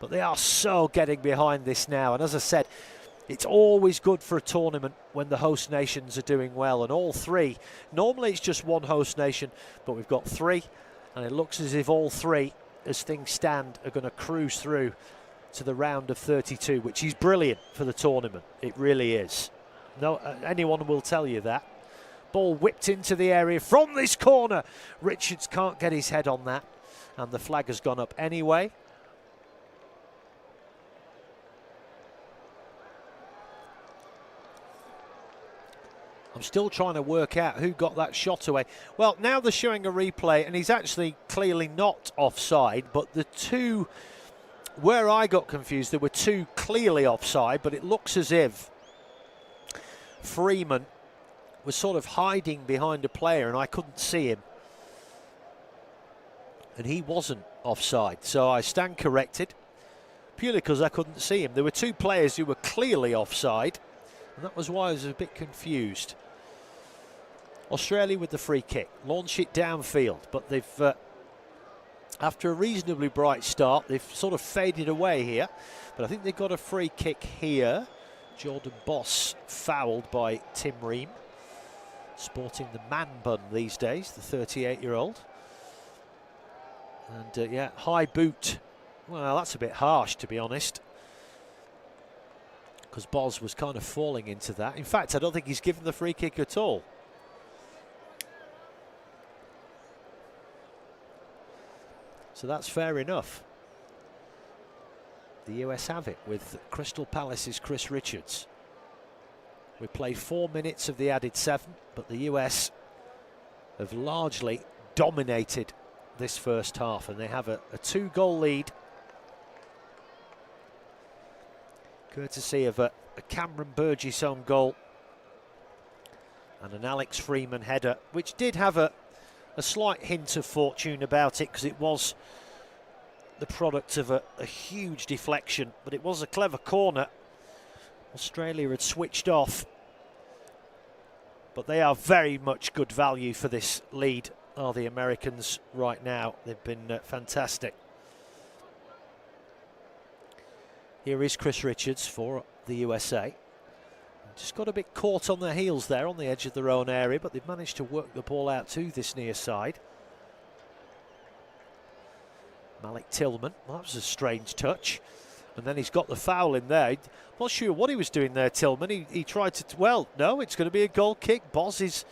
but they are so getting behind this now. And as I said, it's always good for a tournament when the host nations are doing well. And all three, normally it's just one host nation, but we've got three. And it looks as if all three, as things stand, are going to cruise through to the round of 32, which is brilliant for the tournament. It really is. No, anyone will tell you that. Ball whipped into the area from this corner. Richards can't get his head on that, and the flag has gone up anyway. I'm still trying to work out who got that shot away. Well, now they're showing a replay, and he's actually clearly not offside, but the two, where I got confused, there were two clearly offside, but it looks as if Freeman was sort of hiding behind a player and I couldn't see him. And he wasn't offside, so I stand corrected, purely because I couldn't see him. There were two players who were clearly offside, and that was why I was a bit confused. Australia with the free kick, launch it downfield, but they've, after a reasonably bright start, they've sort of faded away here. But I think they've got a free kick here. Jordan Bosz fouled by Tim Ream, sporting the man bun these days, the 38-year-old. And yeah, high boot. Well, that's a bit harsh, to be honest, because Bosz was kind of falling into that. In fact, I don't think he's given the free kick at all. So that's fair enough. The US have it with Crystal Palace's Chris Richards. We played 4 minutes of the added 7, but the US have largely dominated this first half, and they have a 2-goal lead, courtesy of a Cameron Burgess own goal and an Alex Freeman header, which did have a slight hint of fortune about it, because it was the product of a huge deflection, but it was a clever corner. Australia had switched off, but they are very much good value for this lead, are the Americans right now. They've been fantastic. Here is Chris Richards for the USA. Just got a bit caught on their heels there on the edge of their own area, but they've managed to work the ball out to this near side. Malik Tillman, well, that was a strange touch. And then he's got the foul in there. I'm not sure what he was doing there, Tillman. He tried to, well, no, it's going to be a goal kick. Bosz is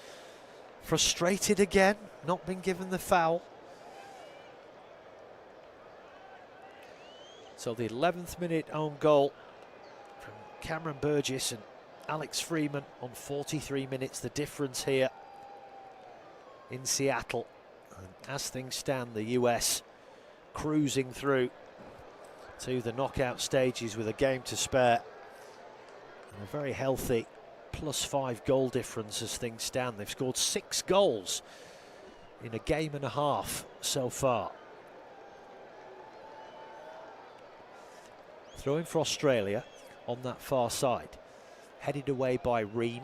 frustrated again, not been given the foul. So the 11th minute own goal from Cameron Burgess and Alex Freeman on 43 minutes. The difference here in Seattle. And as things stand, the US cruising through to the knockout stages with a game to spare. And a very healthy +5 goal difference as things stand. They've scored 6 goals in a game and a half so far. Throwing for Australia on that far side. Headed away by Ream,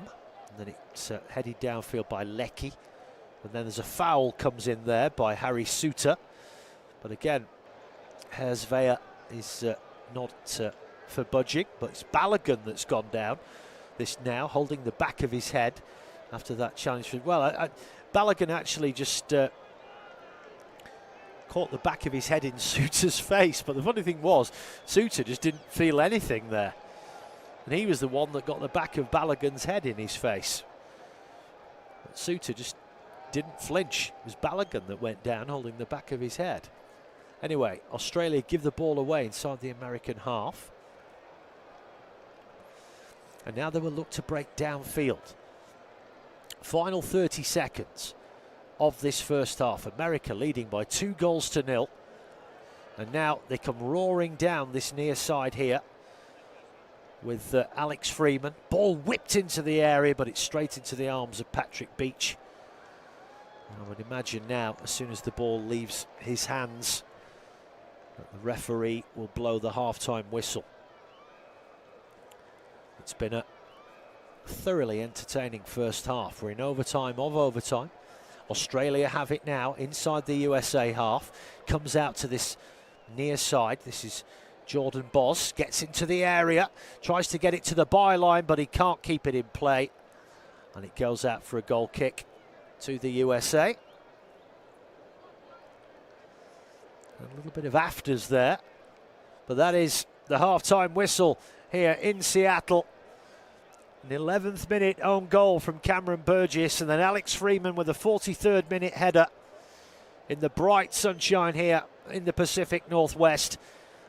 and then it's headed downfield by Leckie. And then there's a foul comes in there by Harry Suter. But again, Herzveya is not for budging, but it's Balogun that's gone down. This now, holding the back of his head. after that challenge. Well, Balogun actually just caught the back of his head in Suter's face, but the funny thing was, Suter just didn't feel anything there. And he was the one that got the back of Balogun's head in his face. But Suter just didn't flinch. It was Balogun that went down holding the back of his head. Anyway, Australia give the ball away inside the American half. And now they will look to break downfield. Final 30 seconds of this first half. America leading by 2-0. And now they come roaring down this near side here with Alex Freeman. Ball whipped into the area, but it's straight into the arms of Patrick Beach. And I would imagine now, as soon as the ball leaves his hands, that the referee will blow the half-time whistle. It's been a thoroughly entertaining first half. We're in overtime of overtime. Australia have it now inside the USA half. Comes out to this near side. This is Jordan Boss. Gets into the area. Tries to get it to the byline, but he can't keep it in play. And it goes out for a goal kick to the USA. A little bit of afters there. But that is the half-time whistle here in Seattle. An 11th minute own goal from Cameron Burgess, and then Alex Freeman with a 43rd minute header in the bright sunshine here in the Pacific Northwest.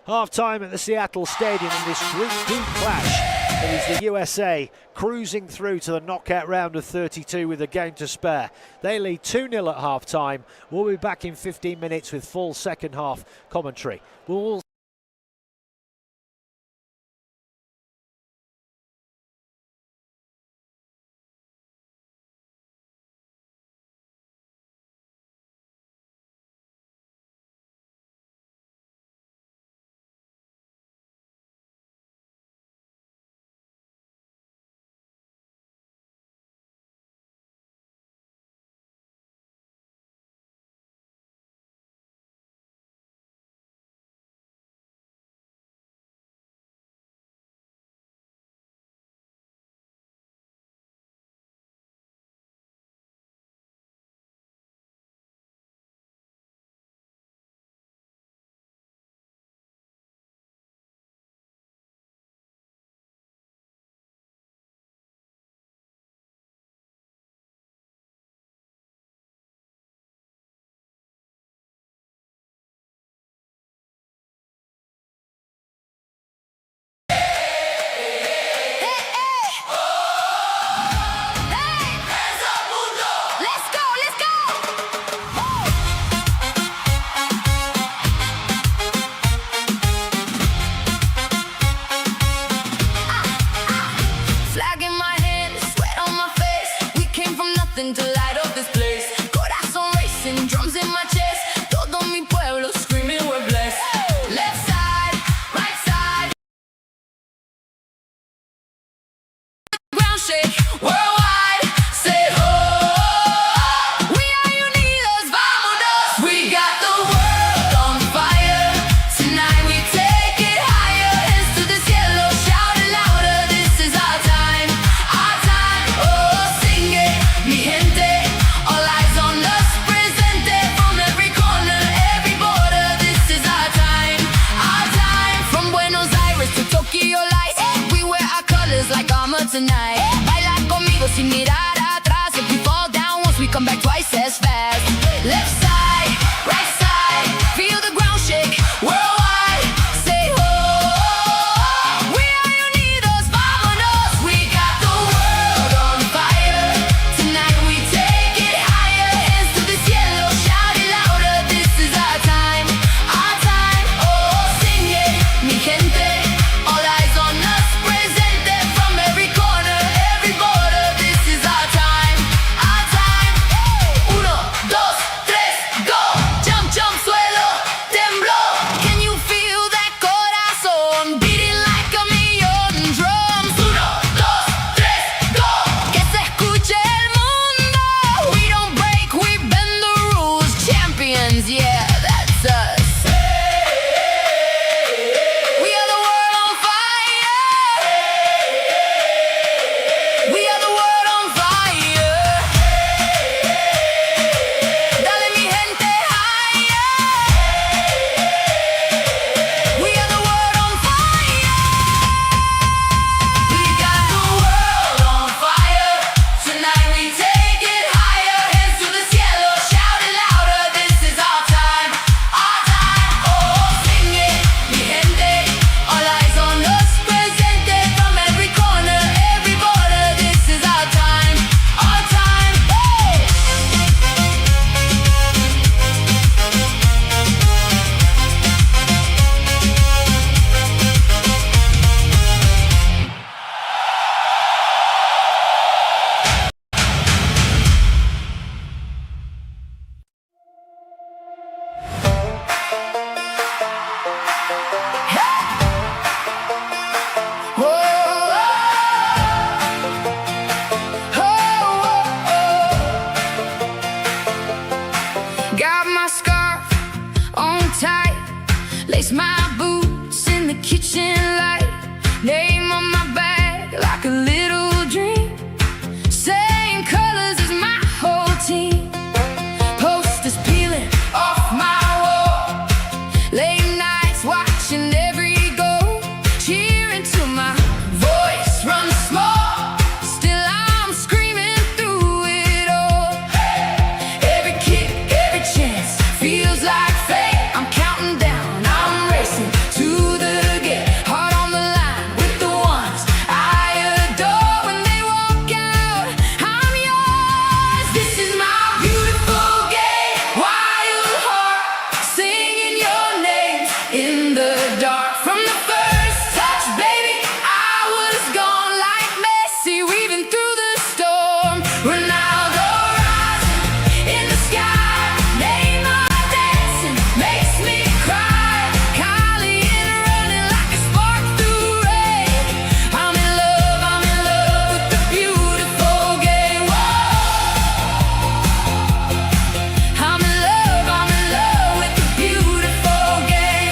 Half time at the Seattle Stadium in this Group D clash. It is the USA cruising through to the knockout round of 32 with a game to spare. They lead 2-0 at half time. We'll be back in 15 minutes with full second half commentary. We'll to light up this place. Corazón racing, drums in my chest. Todo mi pueblo screaming we're blessed. Left side, right side. Ground shake, worldwide. Say ho. We are unidos, vámonos. We got the world on fire. Tonight we take it higher. Hands to the cielo, shout it louder. This is our time, our time. Oh, sing it. Mi gente, all eyes on us, presente from every corner, every border. This is our time, from Buenos Aires to Tokyo lights. We wear our colors like armor tonight. Baila conmigo sin mirar atrás. If we fall down once, we come back twice as fast. Left side, right side, feel the ground shake, worldwide. Say ho. We are unidos, vámonos. We got the world on fire. Tonight we take it higher. Hands to the cielo, shout it louder. This is our time, our time. Oh, sing it, mi gente. All eyes on us, presente from every corner, every border. This is our time, our time. Uno, dos, tres. kitchen light, name on my back like a little dream. Same colors as my whole team. Posters peeling off my wall. Late nights watching every goal. Cheering till my voice runs small. Still I'm screaming through it all. Every kick, every chance feels like fate. I'm counting down, I'm racing to the gate. Heart on the line with the ones I adore. When they walk out, I'm yours. This is my beautiful game. Wild heart, singing your name in the dark. From the first touch, baby, I was gone like Messi, weaving through the storm. Ronaldo rising in the sky, Neymar dancing makes me cry. Kylie in running like a spark through rain. I'm in love with the beautiful game. Whoa. I'm in love with the beautiful game.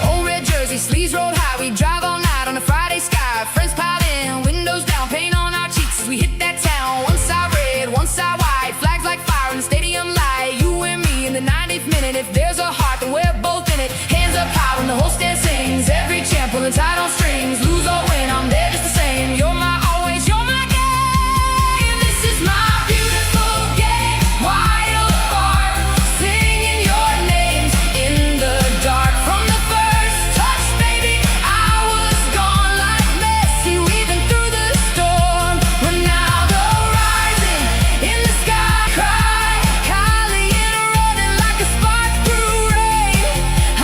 Old red jersey, sleeves rolled high. We drive all night on a Friday sky. Friends pile in, windows down, paint on our cheeks as we hit that town. One side red, one side white, flags like fire in the stadium light. You and me in the 90th minute. If there's a heart, then we're both in it. Hands up high when the whole stand sings. Every champ pulling tight on strings. Lose or win, I'm there just the same. You're my always, you're my game. This is my beautiful game. Wild heart, singing your names in the dark. From the first touch, baby, I was gone like Messi, weaving through the storm. Ronaldo rising in the sky, cry. Kylie in running like a spark through rain.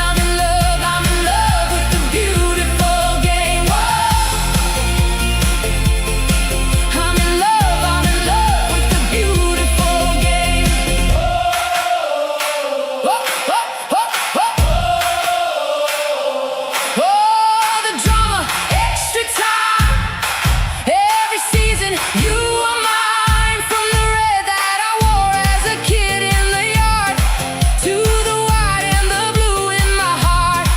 I'm in love with the beautiful game. Whoa. I'm in love with the beautiful game. Whoa, whoa, whoa, whoa. Oh, the drama, extra time. Every season, you are mine. From the red that I wore as a kid in the yard, to the white and the blue in my heart.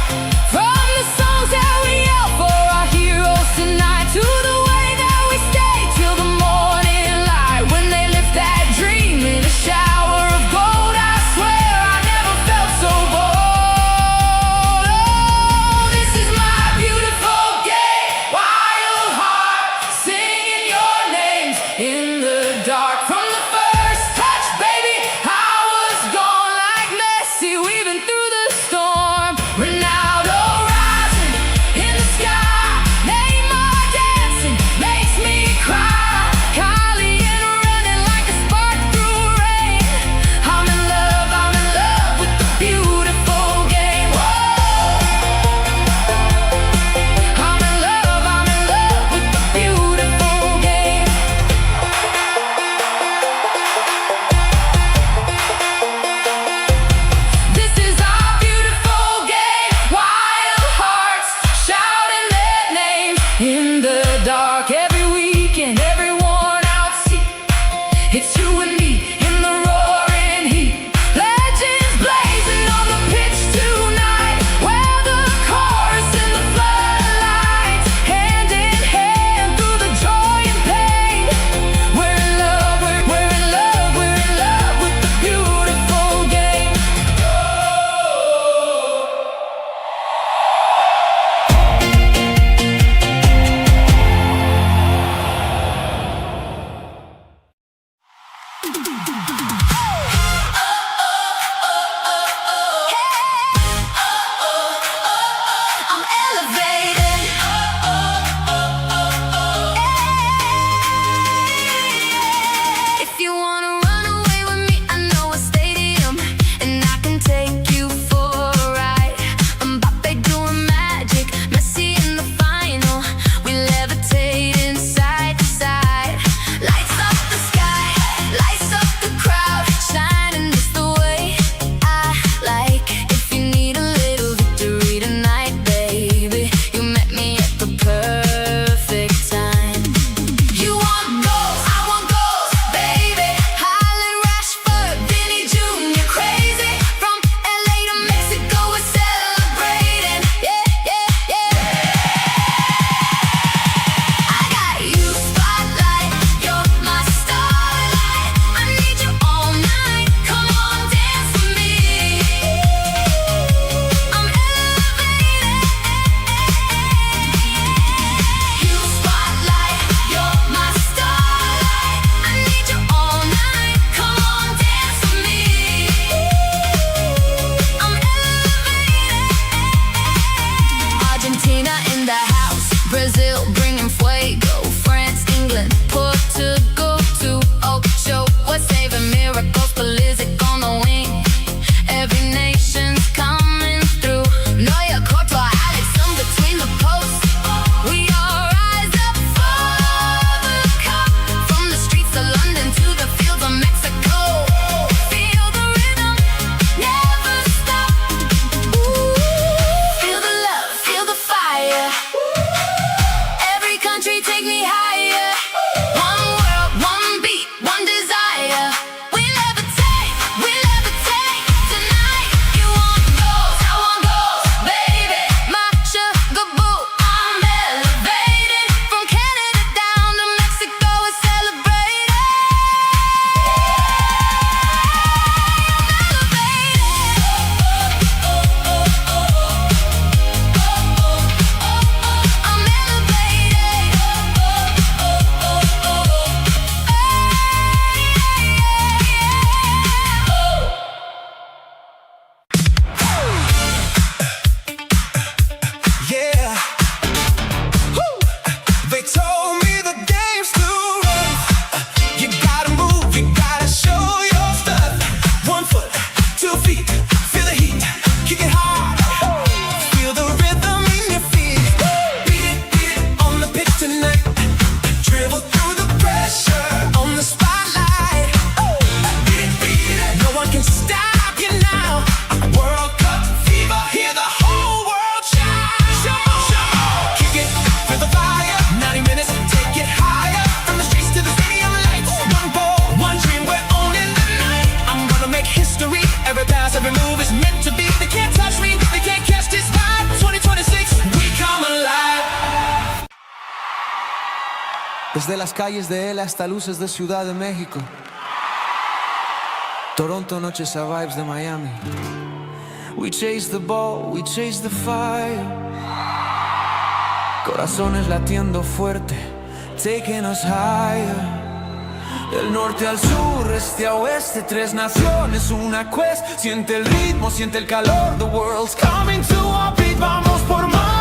From the songs that we yell for our heroes tonight, to the way that we stay till the morning light. When they lift that dream in a shower of gold, I swear I never felt so bold. Oh, this is my beautiful game. Wild heart, singing your names in the dark. From the first touch, baby, I was gone like Messi, weaving through the storm. Ronaldo rising in the sky, Neymar dancing makes me cry. Kylie in running like a spark through rain. I'm in love with the beautiful game. Whoa. I'm in love with the beautiful game. This is our beautiful game. Wild hearts shouting their names in the dark. Every weekend, every worn out seat. It's you and me in the roaring heat. Legends blazing on the pitch tonight. Where the chorus and the floodlights, hand in hand through the joy and pain. We're in love with the beautiful game. I'm elevated. If you wanna run away with me, I know a stadium, and I can take you for a ride. Mbappe doing magic, Messi in the final. We levitate inside to side. Lights up the sky, lights up the crowd. Desde las calles de L hasta luces de Ciudad de México. Toronto, noches a vibes de Miami. We chase the ball, we chase the fire. Corazones latiendo fuerte, taking us higher. Del norte al sur, este a oeste, 3 naciones, una quest. Siente el ritmo, siente el calor. The world's coming to our beat, vamos por más.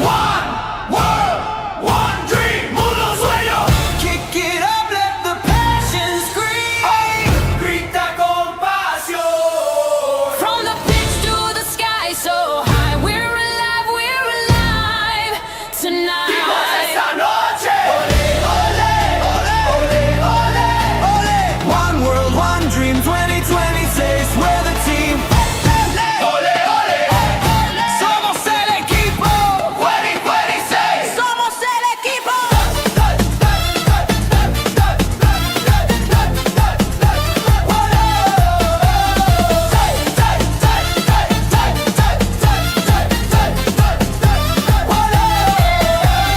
One world, one dream, mundo sueño. Kick it up, let the passion scream. Grita con pasión. From the pitch to the sky, so high, we're alive tonight. Esta noche. Ole, ole, ole, ole, ole. One world, one dream, 2026, we're the team. Ole, ole, ole. Somos el equipo. 2026. Somos el equipo.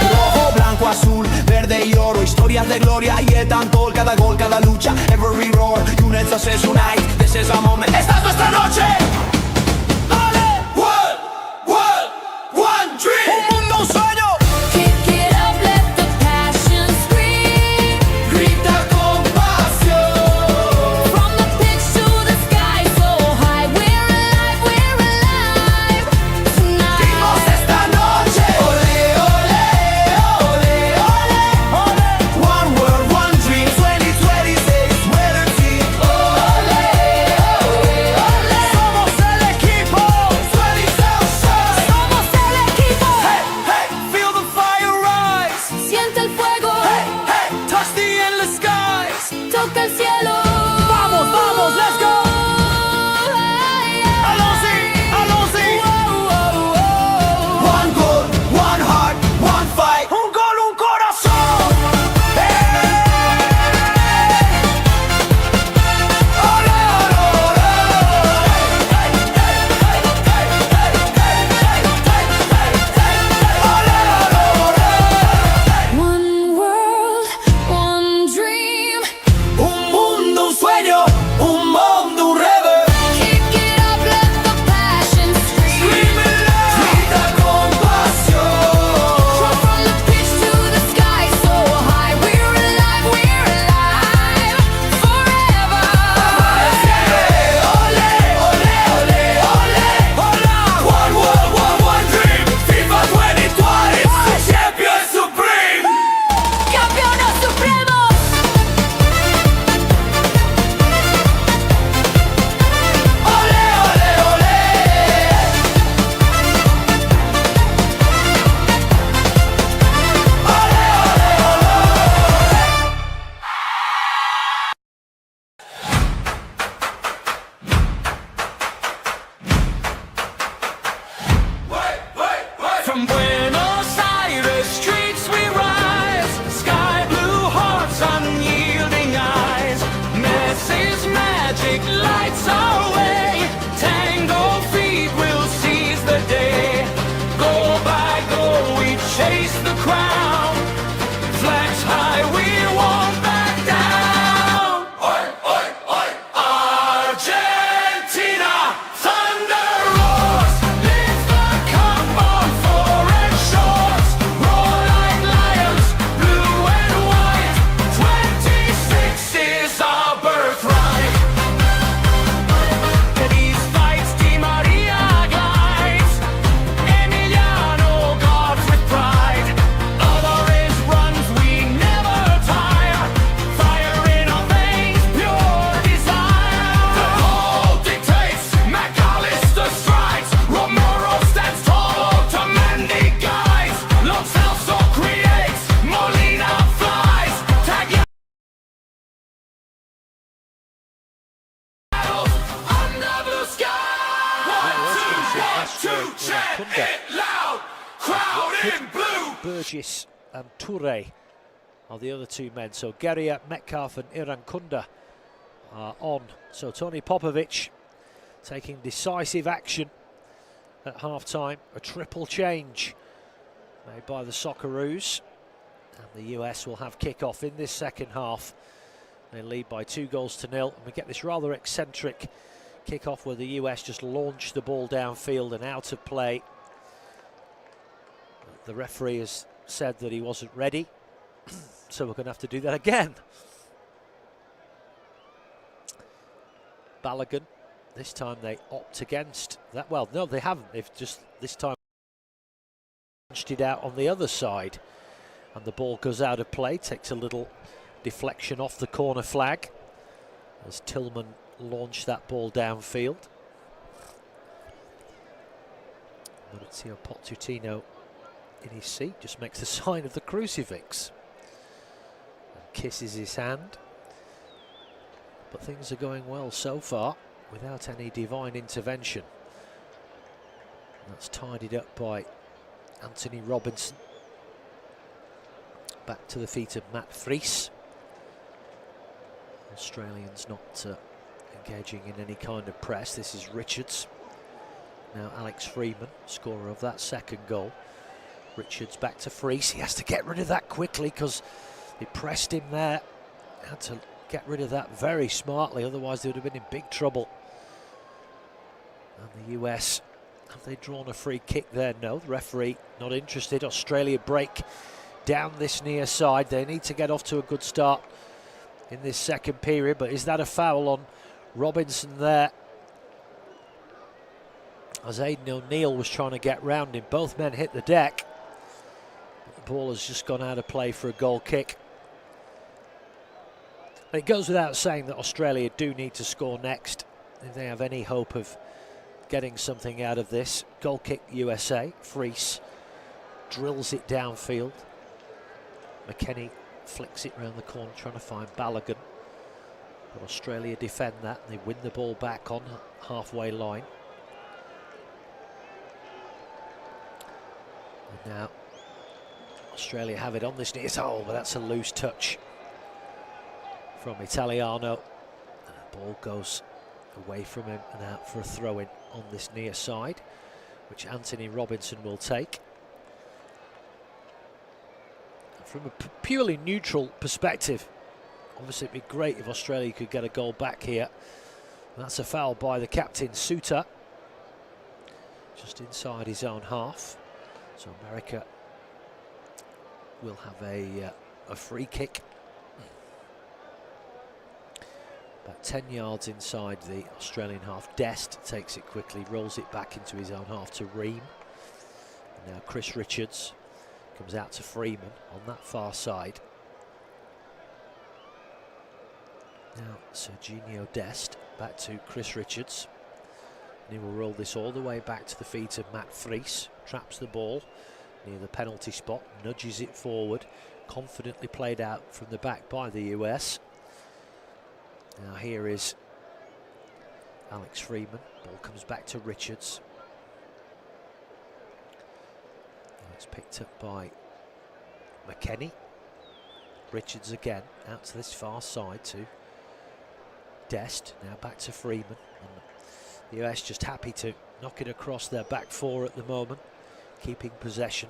Rojo, blanco, azul, verde y oro. Historias de gloria y de tanto. Cada gol, cada lucha, every roar. Units us as unite. This is our moment. Esta es nuestra noche. One, one, one dream. Un mundo, un sueño. Kick it up, let the passion scream. Grita con pasión. From the pitch to the sky, so high, we're alive Dimos tonight. esta noche. Ole, ole, ole, ole, ole. One world, one dream, 2026, we're the team. Ole, ole, ole. Somos el equipo. 2026. Somos el equipo. Hey, hey, feel the fire rise. Siente el fuego. Hey, hey, touch the endless skies. Toca el cielo. Vamos, vamos, let's go. Allons-y, allons-y. One goal, one heart, one fight. Un gol, un corazón. Ole, One world, one dream. un mundo, un sueño, un mundo, un rever. Kick it up, let the passion scream. Grita con pasión. From the pitch to the sky, so high, we're alive forever. Ole, ole, ole, ole. One world, one dream. FIFA 2020, champion supreme. Campeones supremos. Ole, ole, ole. From Buenos Aires streets we rise, sky blue hearts, unyielding eyes. Messi's magic lights our way. Tango feet will seize the day. Goal by goal we chase the crown. Flags high, we won't back down. Oi, oi, oi. Argentina, thunder roars, leads the cup on foreign shores. Roar like lions, blue and white. 26 is our birthright. These fights, Di Maria glides. Emiliano guards with pride. Alvarez runs, we never tire. Fire in our veins, pure desire. The call dictates, McAllister strikes. Romero stands tall, Otamendi guides. Lo Celso creates, Molina flies. Tagliafico under blue sky. One, two, chant it loud. Crowd in blue. Burgess and Toure are the other 2 men. So Garia, Metcalf and Irankunda are on. So Tony Popovic taking decisive action at half-time. A triple change made by the Socceroos. And the US will have kick-off in this second half. They lead by 2-0. And we get this rather eccentric kick-off where the US just launch the ball downfield and out of play. The referee has said that he wasn't ready, so we're going to have to do that again. Balogun, this time they opt against that. Well, no, they haven't. They've just this time punched it out on the other side, and the ball goes out of play, takes a little deflection off the corner flag as Tillman launched that ball downfield. Maurizio Pochettino in his seat just makes the sign of the crucifix and kisses his hand. But things are going well so far without any divine intervention. That's tidied up by Anthony Robinson. Back to the feet of Matt Vries. Australians not engaging in any kind of press. This is Richards. Now Alex Freeman, scorer of that second goal. Richards back to Vries. He has to get rid of that quickly because they pressed him there. Had to get rid of that very smartly, otherwise they would have been in big trouble. And the US, have they drawn a free kick there? No, the referee not interested. Australia break down this near side. They need to get off to a good start in this second period, but is that a foul on Robinson there? As Aidan O'Neill was trying to get round him, both men hit the deck. But the ball has just gone out of play for a goal kick. And it goes without saying that Australia do need to score next if they have any hope of getting something out of this. Goal kick USA. Vries drills it downfield. McKennie flicks it round the corner trying to find Balogun. But Australia defend that. They win the ball back on halfway line. And now Australia have it on this near. Oh, but that's a loose touch from Italiano. And the ball goes away from him and out for a throw-in on this near side, which Anthony Robinson will take. From a purely neutral perspective, obviously it'd be great if Australia could get a goal back here. And that's a foul by the captain, Suter, just inside his own half. So America will have a free kick. About 10 yards inside the Australian half. Dest takes it quickly, rolls it back into his own half to Ream. And now Chris Richards comes out to Freeman on that far side. Now Serginho Dest back to Chris Richards. And he will roll this all the way back to the feet of Matt Vries. Traps the ball near the penalty spot, nudges it forward. Confidently played out from the back by the US. Now here is Alex Freeman. Ball comes back to Richards. It's picked up by McKennie. Richards again out to this far side to Dest. Now back to Freeman. And the US just happy to knock it across their back four at the moment, keeping possession.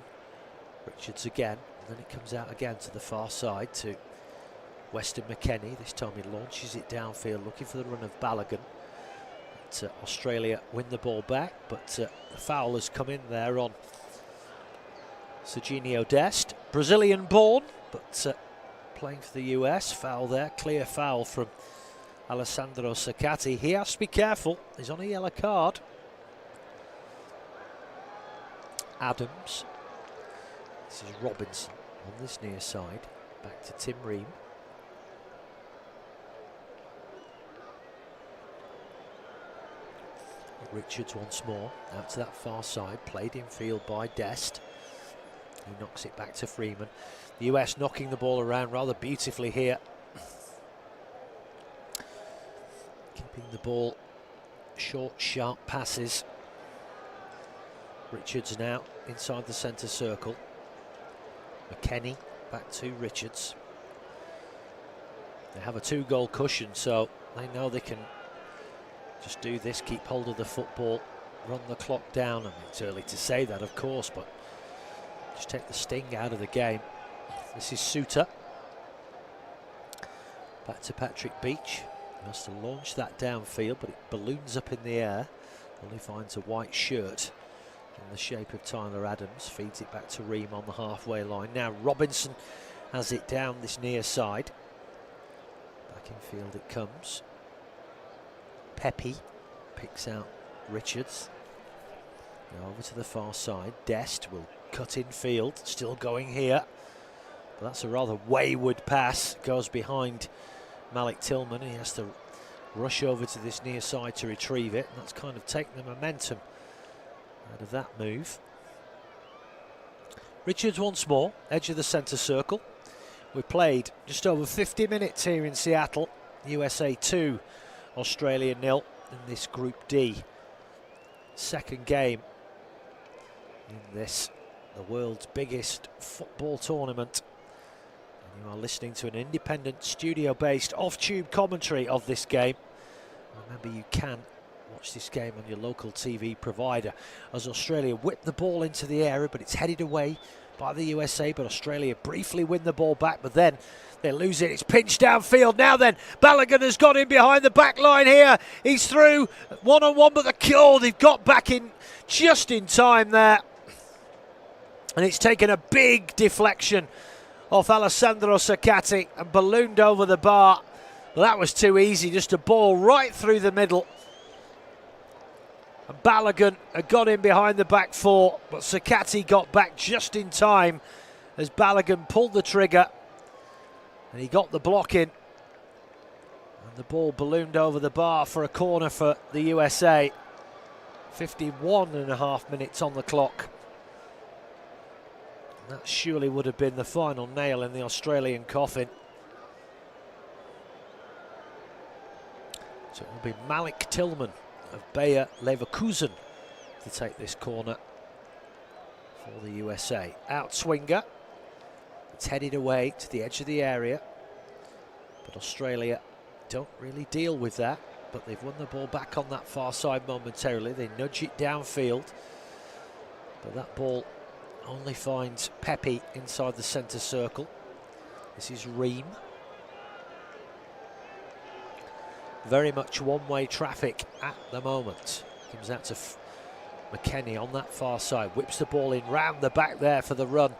Richards again, and then it comes out again to the far side to Weston McKennie. This time he launches it downfield, looking for the run of Balogun. But, Australia win the ball back, but the foul has come in there on Serginho Dest, Brazilian born, but playing for the US. Foul there, clear foul from Alessandro Saccati. He has to be careful, he's on a yellow card. Adams, this is Robinson on this near side, back to Tim Ream. Richards once more, out to that far side, played in field by Dest. He knocks it back to Freeman. The US knocking the ball around rather beautifully here. Keeping the ball short, sharp passes. Richards now inside the centre circle. McKennie back to Richards. They have a 2-goal cushion, so they know they can just do this, keep hold of the football run the clock down. I mean, it's early to say that, of course, but just take the sting out of the game. This is Suter. Back to Patrick Beach. He must have launched that downfield, but it balloons up in the air. Only finds a white shirt in the shape of Tyler Adams. Feeds it back to Ream on the halfway line. Now Robinson has it down this near side. Back in field it comes. Pepe picks out Richards. Now over to the far side. Dest will cut in field. Still going here. But that's a rather wayward pass. Goes behind Malik Tillman. He has to rush over to this near side to retrieve it. And that's kind of taken the momentum out of that move. Richards once more, edge of the centre circle. We've played just over 50 minutes here in Seattle. USA 2, Australia 0 in this Group D. Second game in this, the world's biggest football tournament. And you are listening to an independent, studio-based, off-tube commentary of this game. Remember, you can watch this game on your local TV provider as Australia whip the ball into the area, but it's headed away by the USA, but Australia briefly win the ball back, but then they lose it. It's pinched downfield. Now then, Balogun has got in behind the back line here. He's through one-on-one, but the kill, they've got back in just in time there. And it's taken a big deflection off Alessandro Saccati and ballooned over the bar. Well, that was too easy, just a ball right through the middle. And Balogun had got in behind the back four, but Saccati got back just in time as Balogun pulled the trigger and he got the block in. And the ball ballooned over the bar for a corner for the USA. 51.5 minutes on the clock. And that surely would have been the final nail in the Australian coffin. So it will be Malik Tillman of Bayer Leverkusen to take this corner for the USA. Outswinger. It's headed away to the edge of the area. But Australia don't really deal with that. But they've won the ball back on that far side momentarily. They nudge it downfield. But that ball only finds Pepe inside the centre circle. This is Ream. Very much one-way traffic at the moment. Comes out to McKennie on that far side. Whips the ball in round the back there for the run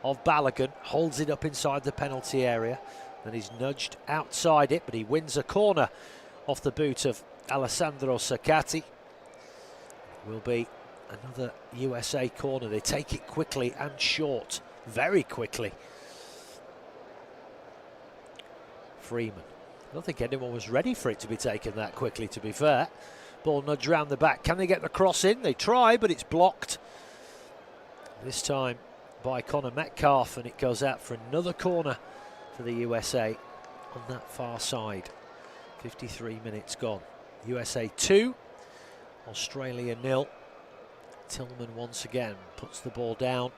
of Balogun. Holds it up inside the penalty area. Then he's nudged outside it, but he wins a corner off the boot of Alessandro Saccati. Will be another USA corner. They take it quickly and short. Very quickly. Freeman. I don't think anyone was ready for it to be taken that quickly, to be fair. Ball nudged round the back. Can they get the cross in? They try, but it's blocked. This time by Connor Metcalf, and it goes out for another corner for the USA on that far side. 53 minutes gone. USA 2, Australia 0. Tillman once again puts the ball down.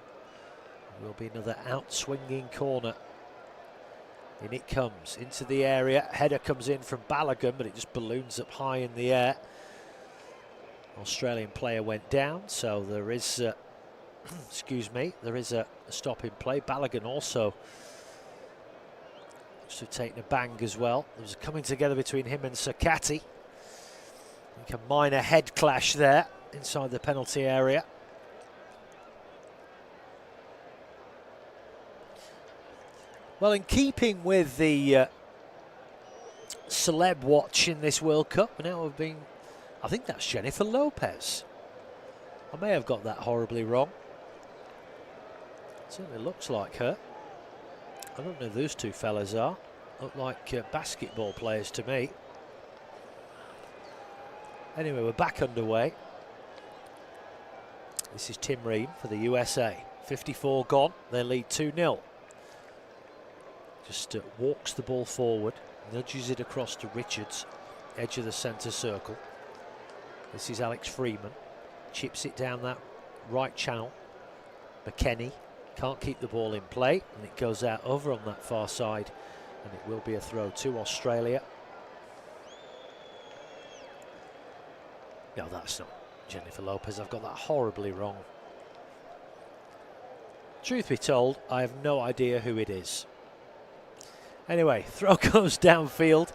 It will be another out-swinging corner. In it comes, into the area. Header comes in from Balogun, but it just balloons up high in the air. Australian player went down, so there is, excuse me, there is a stop in play. Balogun also must have taken a bang as well. There was a coming together between him and Saccati. A minor head clash there inside the penalty area. Well, in keeping with the celeb watch in this World Cup, now have been, I think that's Jennifer Lopez. I may have got that horribly wrong. It certainly looks like her. I don't know who those two fellas are. Look like basketball players to me. Anyway, we're back underway. This is Tim Ream for the USA. 54 gone, they lead 2-0. Just walks the ball forward, nudges it across to Richards, edge of the centre circle. This is Alex Freeman, chips it down that right channel. McKennie can't keep the ball in play, and it goes out over on that far side, and it will be a throw to Australia. No, that's not Jennifer Lopez, I've got that horribly wrong. Truth be told, I have no idea who it is. Anyway, throw goes downfield.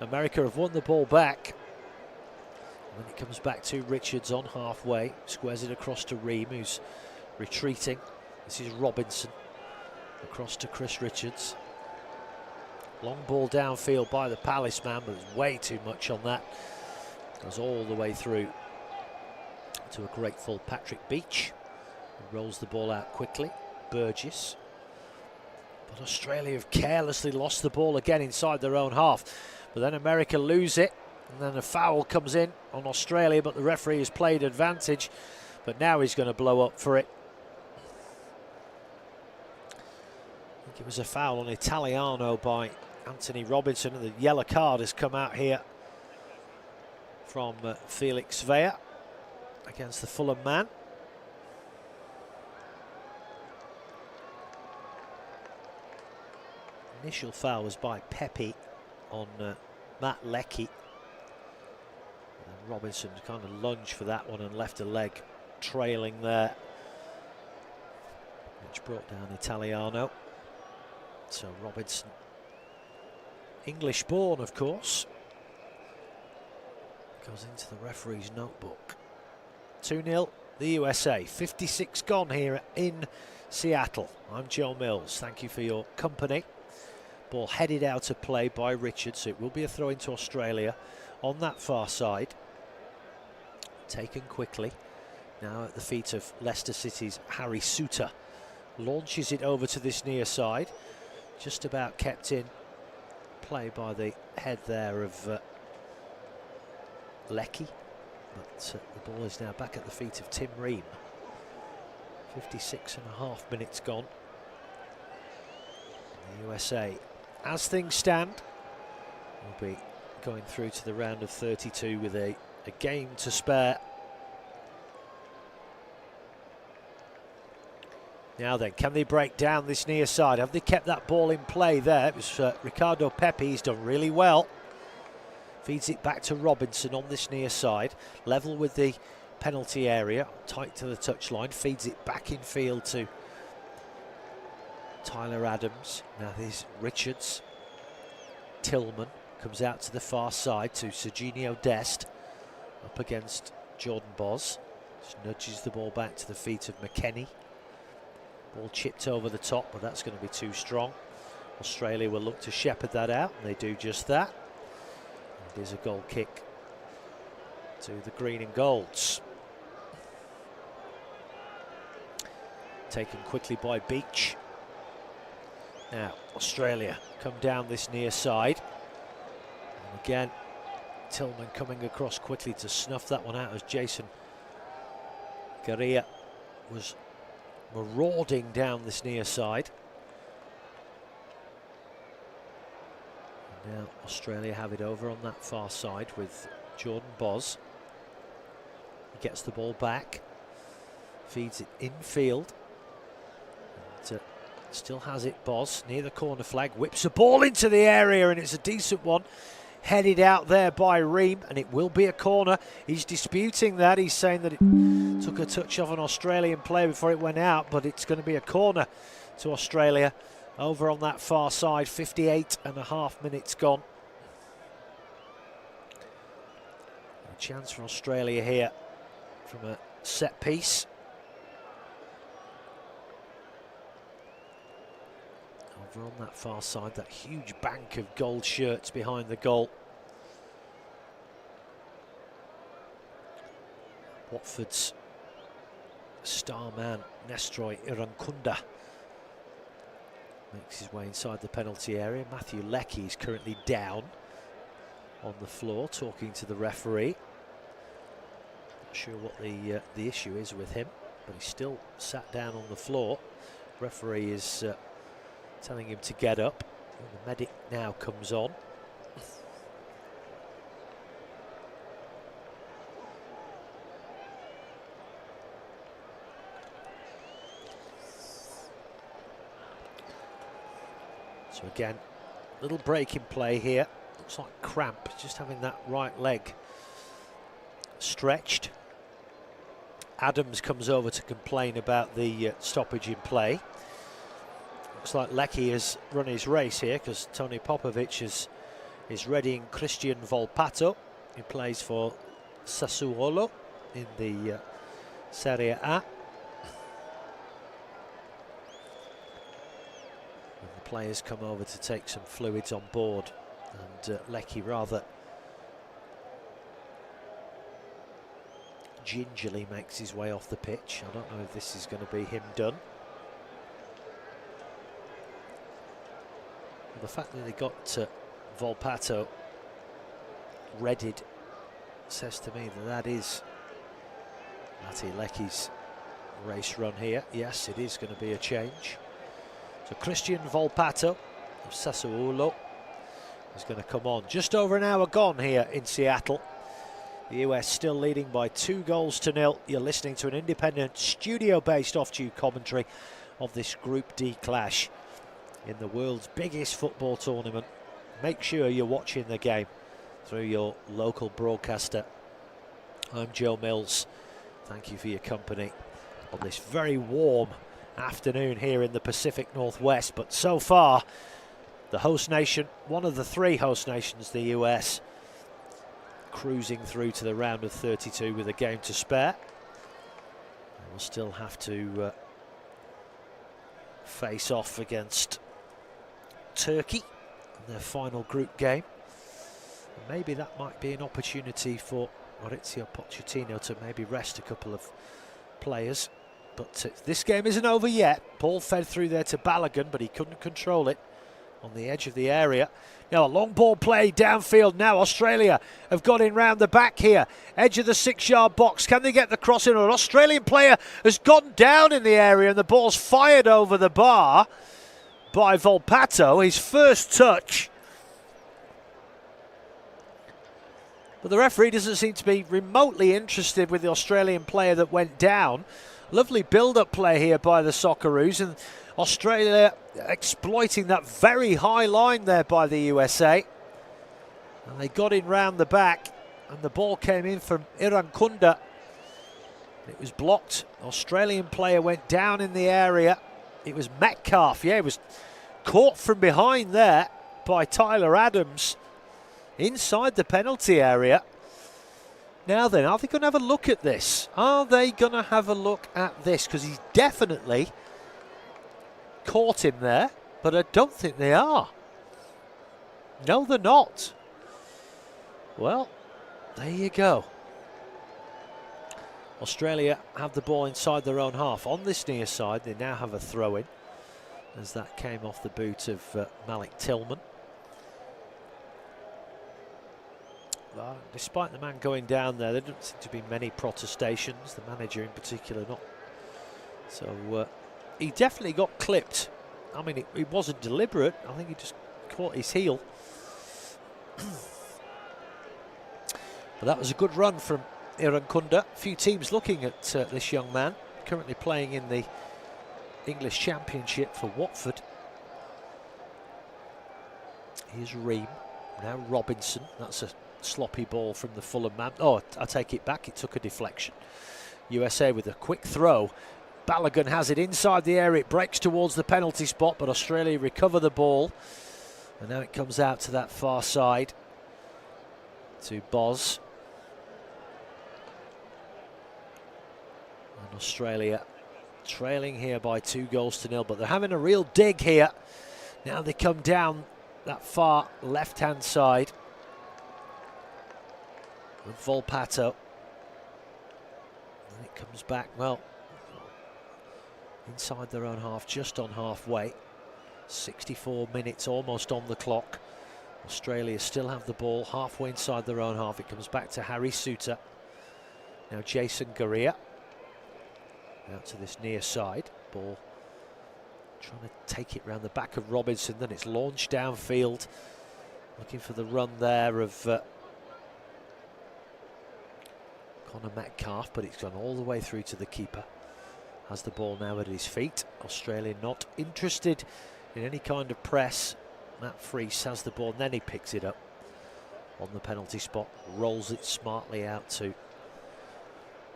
America have won the ball back. When it comes back to Richards on halfway, squares it across to Ream, who's retreating. This is Robinson. Across to Chris Richards. Long ball downfield by the Palace man, but there's way too much on that. Goes all the way through to a grateful Patrick Beach. He rolls the ball out quickly. Burgess. But Australia have carelessly lost the ball again inside their own half. But then America lose it. And then a foul comes in on Australia, but the referee has played advantage. But now he's going to blow up for it. I think it was a foul on Italiano by Anthony Robinson, and the yellow card has come out here from Felix Vea against the Fulham man. Initial foul was by Pepe on Matt Leckie. And Robinson kind of lunged for that one and left a leg trailing there, which brought down Italiano. So Robinson, English born of course, goes into the referee's notebook. 2-0 the USA, 56 gone here in Seattle. I'm Joe Mills, thank you for your company. Ball headed out of play by Richards, so it will be a throw into Australia on that far side. Taken quickly, now at the feet of Leicester City's Harry Souttar. Launches it over to this near side, just about kept in play by the head there of Leckie, but the ball is now back at the feet of Tim Ream. 56.5 minutes gone. The USA, as things stand, will be going through to the round of 32 with a game to spare. Now then, can they break down this near side? Have they kept that ball in play there? It was Ricardo Pepe, he's done really well. Feeds it back to Robinson on this near side. Level with the penalty area, tight to the touchline. Feeds it back in field to Tyler Adams. Now there's Richards. Tillman comes out to the far side to Serginho Dest. Up against Jordan Boz. Just nudges the ball back to the feet of McKennie. Ball chipped over the top, but that's going to be too strong. Australia will look to shepherd that out, and they do just that. It is a goal kick to the green and golds. Taken quickly by Beach. Now, Australia come down this near side. And again, Tillman coming across quickly to snuff that one out as Jason Garcia was marauding down this near side. And now Australia have it over on that far side with Jordan Boz. He gets the ball back, feeds it infield. And, still has it, Boz, near the corner flag, whips the ball into the area, and it's a decent one. Headed out there by Ream, and it will be a corner. He's disputing that. He's saying that it took a touch of an Australian player before it went out, but it's going to be a corner to Australia over on that far side. 58.5 minutes gone. A chance for Australia here from a set piece. Over on that far side, that huge bank of gold shirts behind the goal. Watford's star man, Nestroy Irankunda, makes his way inside the penalty area. Matthew Leckie is currently down on the floor talking to the referee. Not sure what the issue is with him, but he's still sat down on the floor. Referee is telling him to get up. And the medic now comes on. So again, little break in play here. Looks like cramp, just having that right leg stretched. Adams comes over to complain about the stoppage in play. Looks like Leckie has run his race here because Tony Popovic is readying Christian Volpato, who plays for Sassuolo in the Serie A. And the players come over to take some fluids on board, and Leckie rather gingerly makes his way off the pitch. I don't know if this is going to be him done. The fact that they got Volpato readied says to me that that is Matti Leckie's race run here. Yes, it is going to be a change. So Christian Volpato of Sassuolo is going to come on. Just over an hour gone here in Seattle. The US still leading by 2-0. You're listening to an independent studio-based off-tube commentary of this Group D clash in the world's biggest football tournament. Make sure you're watching the game through your local broadcaster. I'm Joe Mills. Thank you for your company on this very warm afternoon here in the Pacific Northwest. But so far, the host nation, one of the 3 host nations, the US, cruising through to the round of 32 with a game to spare. We'll still have to face off against Turkey in their final group game. And maybe that might be an opportunity for Maurizio Pochettino to maybe rest a couple of players. But this game isn't over yet. Ball fed through there to Balogun, but he couldn't control it on the edge of the area. Now a long ball play downfield. Now Australia have got in round the back here. Edge of the 6-yard box. Can they get the cross in? An Australian player has gone down in the area and the ball's fired over the bar by Volpato. His first touch. But the referee doesn't seem to be remotely interested with the Australian player that went down. Lovely build-up play here by the Socceroos, and Australia exploiting that very high line there by the USA. And they got in round the back, and the ball came in from Irankunda. It was blocked. Australian player went down in the area. It was Metcalf. Yeah, it was caught from behind there by Tyler Adams inside the penalty area. Now then, are they going to have a look at this? Are they going to have a look at this? Because he's definitely caught him there, but I don't think they are. No, they're not. Well, there you go. Australia have the ball inside their own half. On this near side, they now have a throw-in, as that came off the boot of Malik Tillman. Despite the man going down there don't seem to be many protestations, the manager in particular not. So he definitely got clipped. I mean, it wasn't deliberate. I think he just caught his heel. But that was a good run from Irankunda. A few teams looking at this young man, currently playing in the English Championship for Watford. Here's Ream, now Robinson. That's a sloppy ball from the Fulham man. Oh, I take it back, it took a deflection. USA with a quick throw. Balogun has it inside the area, it breaks towards the penalty spot, but Australia recover the ball. And now it comes out to that far side to Boz. And Australia trailing here by 2-0, but they're having a real dig here. Now they come down that far left-hand side with Volpato. And it comes back, well, inside their own half, just on halfway. 64 minutes almost on the clock. Australia still have the ball halfway inside their own half. It comes back to Harry Suter. Now Jason Gurria out to this near side. Ball trying to take it round the back of Robinson. Then it's launched downfield. Looking for the run there of Connor Metcalf, but it's gone all the way through to the keeper. Has the ball now at his feet. Australia not interested in any kind of press. Matt Freese has the ball, and then he picks it up on the penalty spot, rolls it smartly out to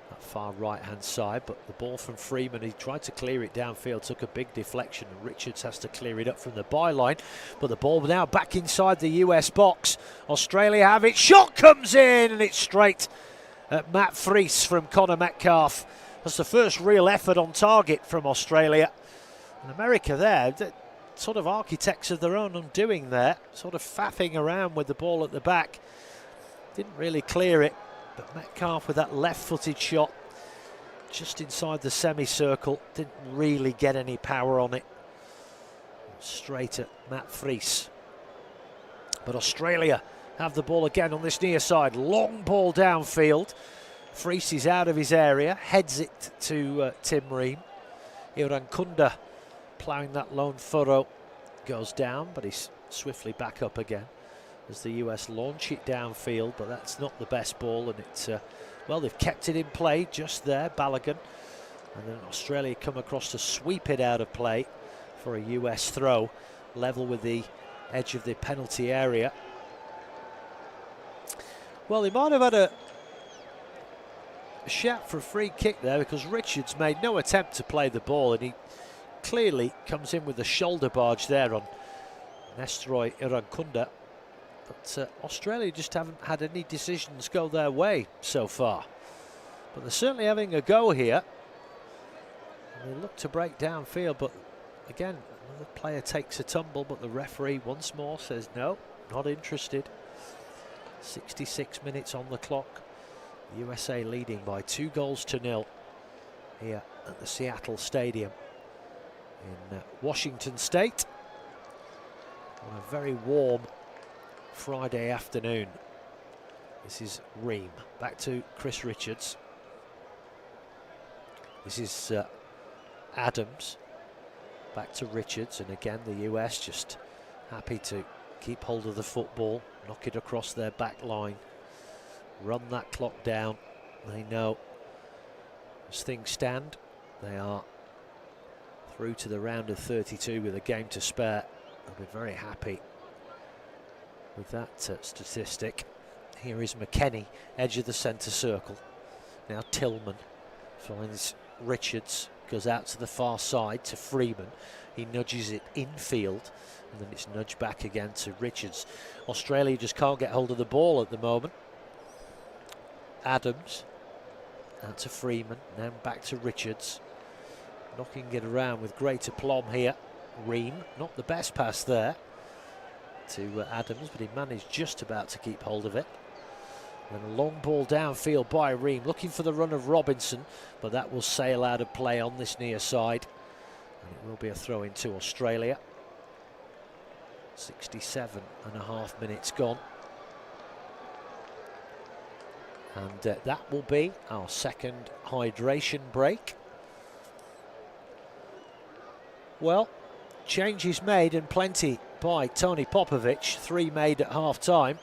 that far right-hand side, but the ball from Freeman, he tried to clear it downfield, took a big deflection, and Richards has to clear it up from the byline. But the ball now back inside the US box. Australia have it. Shot comes in, and it's straight at Matt Fries from Connor Metcalf. That's the first real effort on target from Australia. And America there, sort of architects of their own undoing there, sort of faffing around with the ball at the back. Didn't really clear it, but Metcalf with that left-footed shot just inside the semicircle, didn't really get any power on it. Straight at Matt Fries. But Australia have the ball again on this near side. Long ball downfield. Fries is out of his area, heads it to Tim Ream. Irankunda ploughing that lone furrow, goes down, but he's swiftly back up again as the US launch it downfield, but that's not the best ball, and it's well, they've kept it in play just there, Balogun, and then Australia come across to sweep it out of play for a US throw, level with the edge of the penalty area. Well, they might have had a shout for a free kick there, because Richards made no attempt to play the ball, and he clearly comes in with the shoulder barge there on Nestroy Irankunda. But Australia just haven't had any decisions go their way so far. But they're certainly having a go here. And they look to break downfield, but again, another player takes a tumble, but the referee once more says no, not interested. 66 minutes on the clock. The USA leading by 2-0 here at the Seattle Stadium in Washington State on a very warm Friday afternoon. This is Ream, back to Chris Richards. This is Adams, back to Richards, and again the US just happy to keep hold of the football, knock it across their back line, run that clock down. They know as things stand, they are through to the round of 32 with a game to spare. They'll be very happy with that statistic. Here is McKennie, edge of the centre circle. Now Tillman finds Richards, goes out to the far side to Freeman. He nudges it infield, and then it's nudged back again to Richards. Australia just can't get hold of the ball at the moment. Adams, out to Freeman, now back to Richards. Knocking it around with great aplomb here. Ream, not the best pass there to Adams, but he managed just about to keep hold of it. And a long ball downfield by Ream, looking for the run of Robinson, but that will sail out of play on this near side. And it will be a throw into Australia. 67.5 minutes gone. And that will be our second hydration break. Well, changes made, and plenty by Tony Popovic. 3 made at half-time.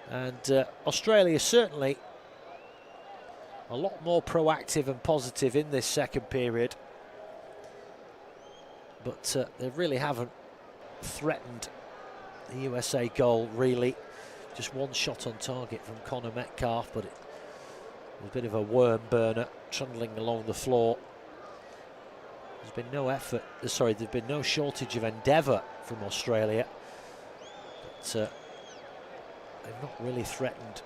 And Australia certainly a lot more proactive and positive in this second period. But they really haven't threatened the USA goal, really. Just one shot on target from Connor Metcalf, but it was a bit of a worm burner, trundling along the floor. There's been no effort, sorry, there's been no shortage of endeavour from Australia. But they've not really threatened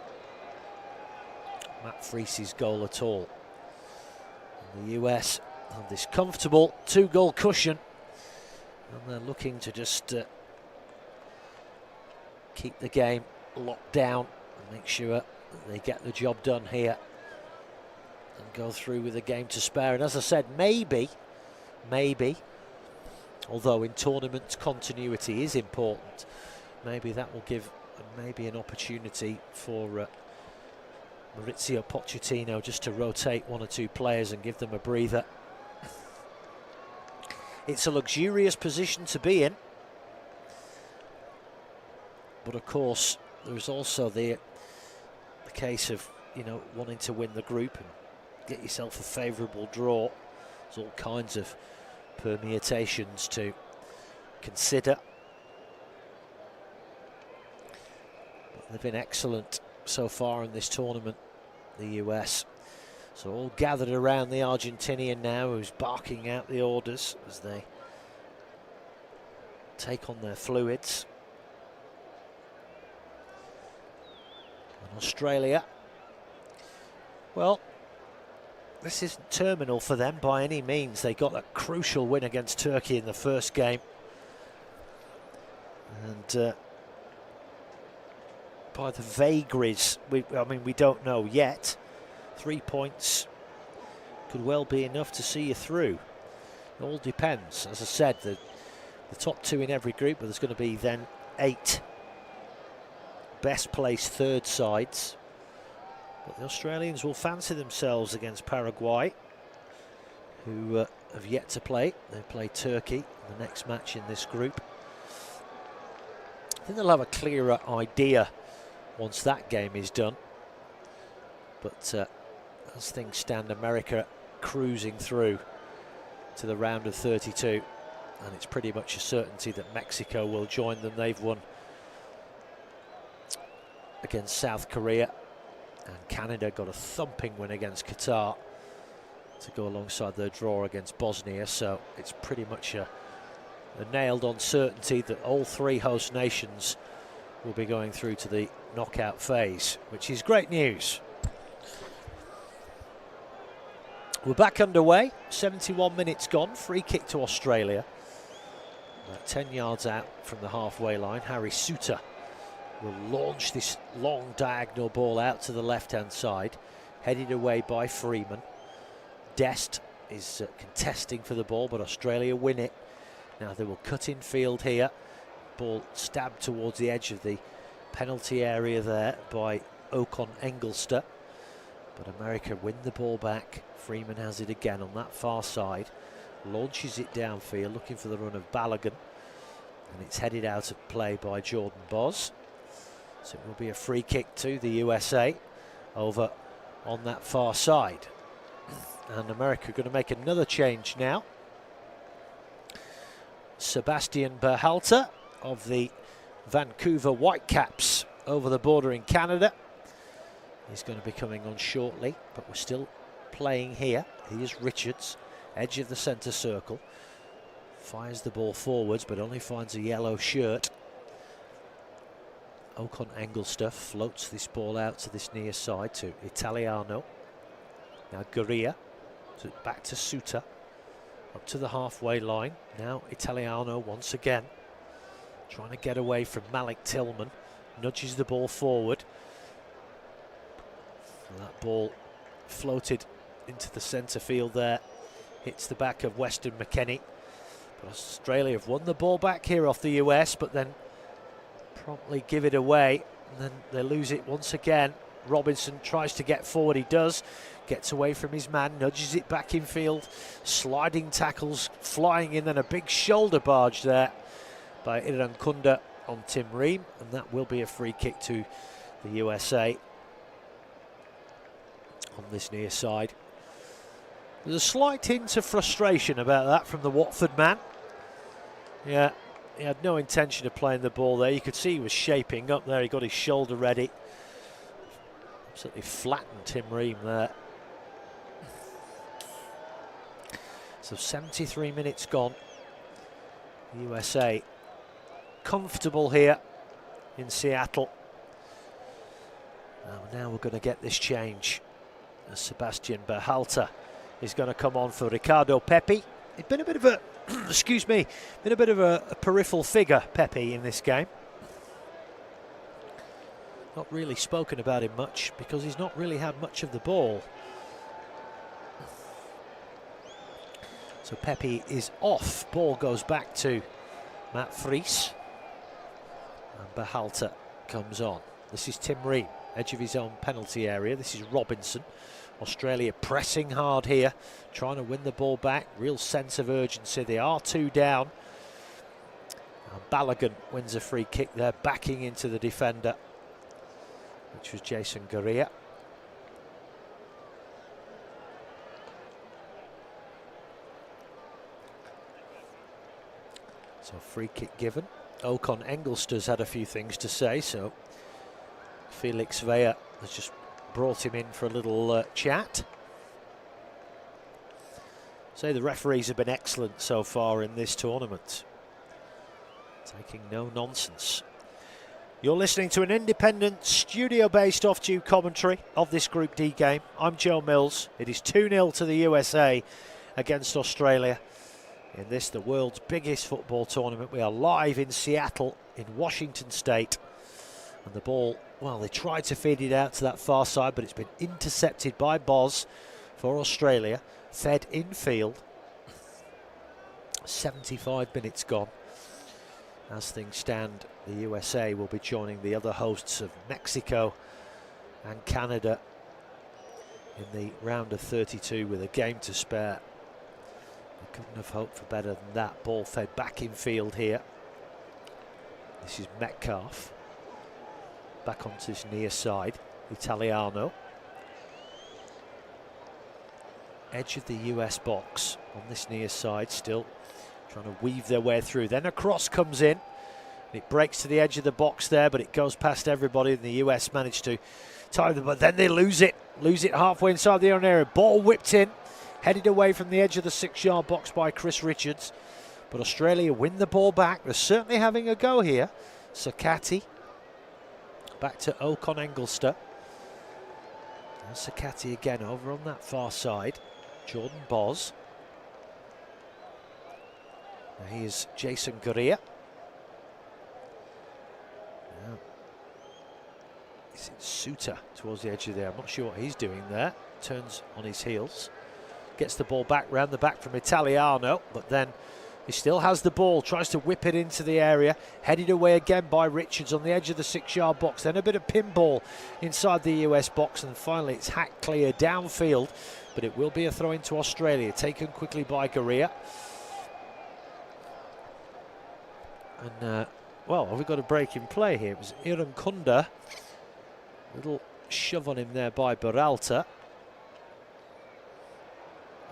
Matt Fries's goal at all. And the US have this comfortable 2-goal cushion, and they're looking to just keep the game locked down and make sure that they get the job done here and go through with a game to spare. And as I said, maybe, although in tournament continuity is important, maybe that will give maybe an opportunity for Maurizio Pochettino just to rotate 1 or 2 players and give them a breather. It's a luxurious position to be in, but of course there's also the case of, you know, wanting to win the group and get yourself a favourable draw. There's all kinds of permutations to consider. But they've been excellent so far in this tournament, the US. So all gathered around the Argentinian now, who's barking out the orders as they take on their fluids. And Australia, well, this isn't terminal for them by any means. They got a crucial win against Turkey in the first game. And by the vagaries, we don't know yet. 3 points could well be enough to see you through. It all depends. As I said, the top 2 in every group, but there's going to be then 8 best placed third sides. But the Australians will fancy themselves against Paraguay, who have yet to play. They play Turkey in the next match in this group. I think they'll have a clearer idea once that game is done. But as things stand, America cruising through to the round of 32. And it's pretty much a certainty that Mexico will join them. They've won against South Korea. And Canada got a thumping win against Qatar to go alongside their draw against Bosnia. So it's pretty much a nailed-on certainty that all 3 host nations will be going through to the knockout phase, which is great news. We're back underway, 71 minutes gone, free kick to Australia. 10 yards out from the halfway line, Harry Suter will launch this long diagonal ball out to the left-hand side, headed away by Freeman. Dest is contesting for the ball, but Australia win it. Now they will cut in field here. Ball stabbed towards the edge of the penalty area there by Ocon Engelster. But America win the ball back. Freeman has it again on that far side. Launches it downfield, looking for the run of Balogun. And it's headed out of play by Jordan Boz. So it will be a free kick to the USA over on that far side. And America are going to make another change now. Sebastian Berhalter of the Vancouver Whitecaps over the border in Canada. He's going to be coming on shortly, but we're still playing here. He is Richards, edge of the centre circle. Fires the ball forwards, but only finds a yellow shirt. Ocon Engelster floats this ball out to this near side to Italiano. Now Gurria, back to Suter. Up to the halfway line. Now Italiano once again. Trying to get away from Malik Tillman. Nudges the ball forward. And that ball floated into the centre field there. Hits the back of Weston McKennie. But Australia have won the ball back here off the US, but then promptly give it away. And then they lose it once again. Robinson tries to get forward, he does. Gets away from his man, nudges it back in field. Sliding tackles flying in, and a big shoulder barge there by Irankunda on Tim Ream. And that will be a free kick to the USA on this near side. There's a slight hint of frustration about that from the Watford man. Yeah, he had no intention of playing the ball there. You could see he was shaping up there. He got his shoulder ready. Absolutely flattened Tim Ream there. So 73 minutes gone. The USA comfortable here in Seattle. Now we're going to get this change. As Sebastian Berhalter is going to come on for Ricardo Pepi. It's been a bit of a, excuse me, been a bit of a peripheral figure, Pepi, in this game. Not really spoken about him much because he's not really had much of the ball. So Pepi is off. Ball goes back to Matt Fries. And Berhalter comes on. This is Tim Ream, edge of his own penalty area. This is Robinson. Australia pressing hard here, trying to win the ball back. Real sense of urgency. They are 2 down. And Balogun wins a free kick there, backing into the defender, which was Jason Gurria. So free kick given. Ocon Engelster's had a few things to say, so Felix Vea has just brought him in for a little chat. Say the referees have been excellent so far in this tournament, taking no nonsense. You're listening to an independent, studio-based off-tube commentary of this Group D game. I'm Joe Mills. It is 2-0 to the USA against Australia in this, the world's biggest football tournament. We are live in Seattle in Washington State. And the ball, well, they tried to feed it out to that far side, but it's been intercepted by Boz for Australia. Fed infield. 75 minutes gone. As things stand, the USA will be joining the other hosts of Mexico and Canada in the round of 32 with a game to spare. They couldn't have hoped for better than that. Ball fed back in field here. This is Metcalf. Back onto his near side. Italiano. Edge of the US box on this near side, still trying to weave their way through. Then a cross comes in. It breaks to the edge of the box there, but it goes past everybody, and the US managed to tie them, but then they lose it halfway inside the own area. Ball whipped in, headed away from the edge of the 6-yard box by Chris Richards, but Australia win the ball back. They're certainly having a go here. Sakati back to Ocon Engelster. And Sakati again over on that far side. Jordan Boz. Now here's Jason Gurria. Now, is it Suter towards the edge of there? I'm not sure what he's doing there. Turns on his heels. Gets the ball back round the back from Italiano, but then he still has the ball, tries to whip it into the area, headed away again by Richards on the edge of the 6-yard box. Then a bit of pinball inside the US box, and finally it's hacked clear downfield, but it will be a throw into Australia, taken quickly by Gurria. And, well, have we got a break in play here? It was Irankunda. Little shove on him there by Berhalter.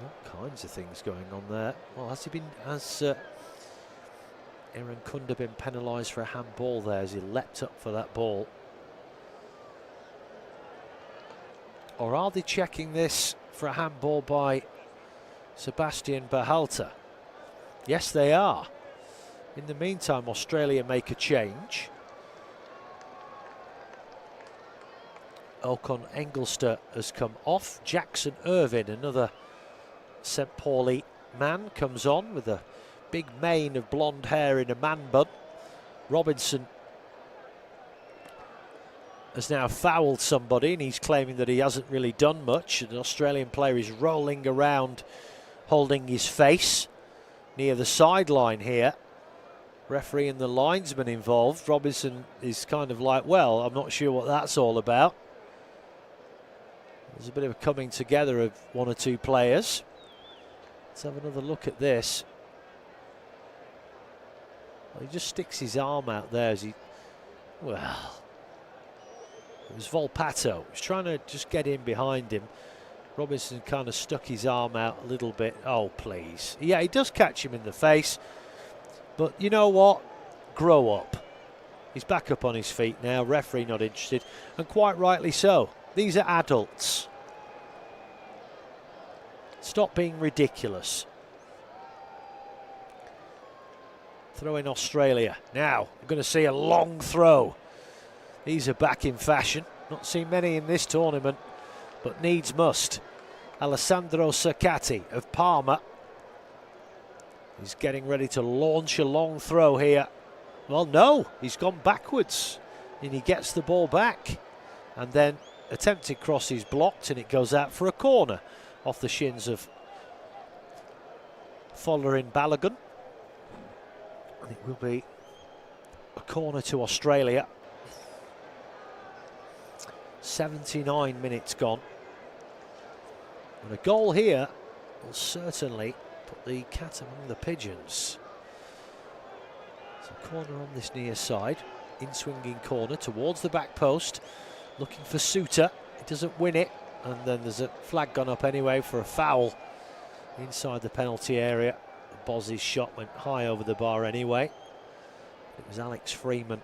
All kinds of things going on there. Well, has Irankunda been penalised for a handball there as he leapt up for that ball? Or are they checking this for a handball by Sebastian Berhalter? Yes, they are. In the meantime, Australia make a change. Ocon Engelster has come off. Jackson Irvine, another St. Pauli man, comes on with a big mane of blonde hair in a man bun. Robinson has now fouled somebody, and he's claiming that he hasn't really done much. An Australian player is rolling around holding his face near the sideline here. Referee and the linesman involved. Robinson is kind of like, well, I'm not sure what that's all about. There's a bit of a coming together of one or two players. Let's have another look at this. Well, he just sticks his arm out there as he, well, it was Volpato. He was trying to just get in behind him. Robinson kind of stuck his arm out a little bit. Oh, please. Yeah, he does catch him in the face. But you know what? Grow up. He's back up on his feet now. Referee not interested. And quite rightly so. These are adults. Stop being ridiculous. Throw in Australia. Now, we're going to see a long throw. These are back in fashion. Not seen many in this tournament, but needs must. Alessandro Sakati of Parma. He's getting ready to launch a long throw here. Well, no, he's gone backwards. And he gets the ball back. And then attempted cross is blocked, and it goes out for a corner off the shins of Folarin Balogun. And it will be a corner to Australia. 79 minutes gone. And a goal here will certainly put the cat among the pigeons. So corner on this near side. In-swinging corner towards the back post. Looking for Suter. He doesn't win it. And then there's a flag gone up anyway for a foul inside the penalty area. Boz's shot went high over the bar anyway. It was Alex Freeman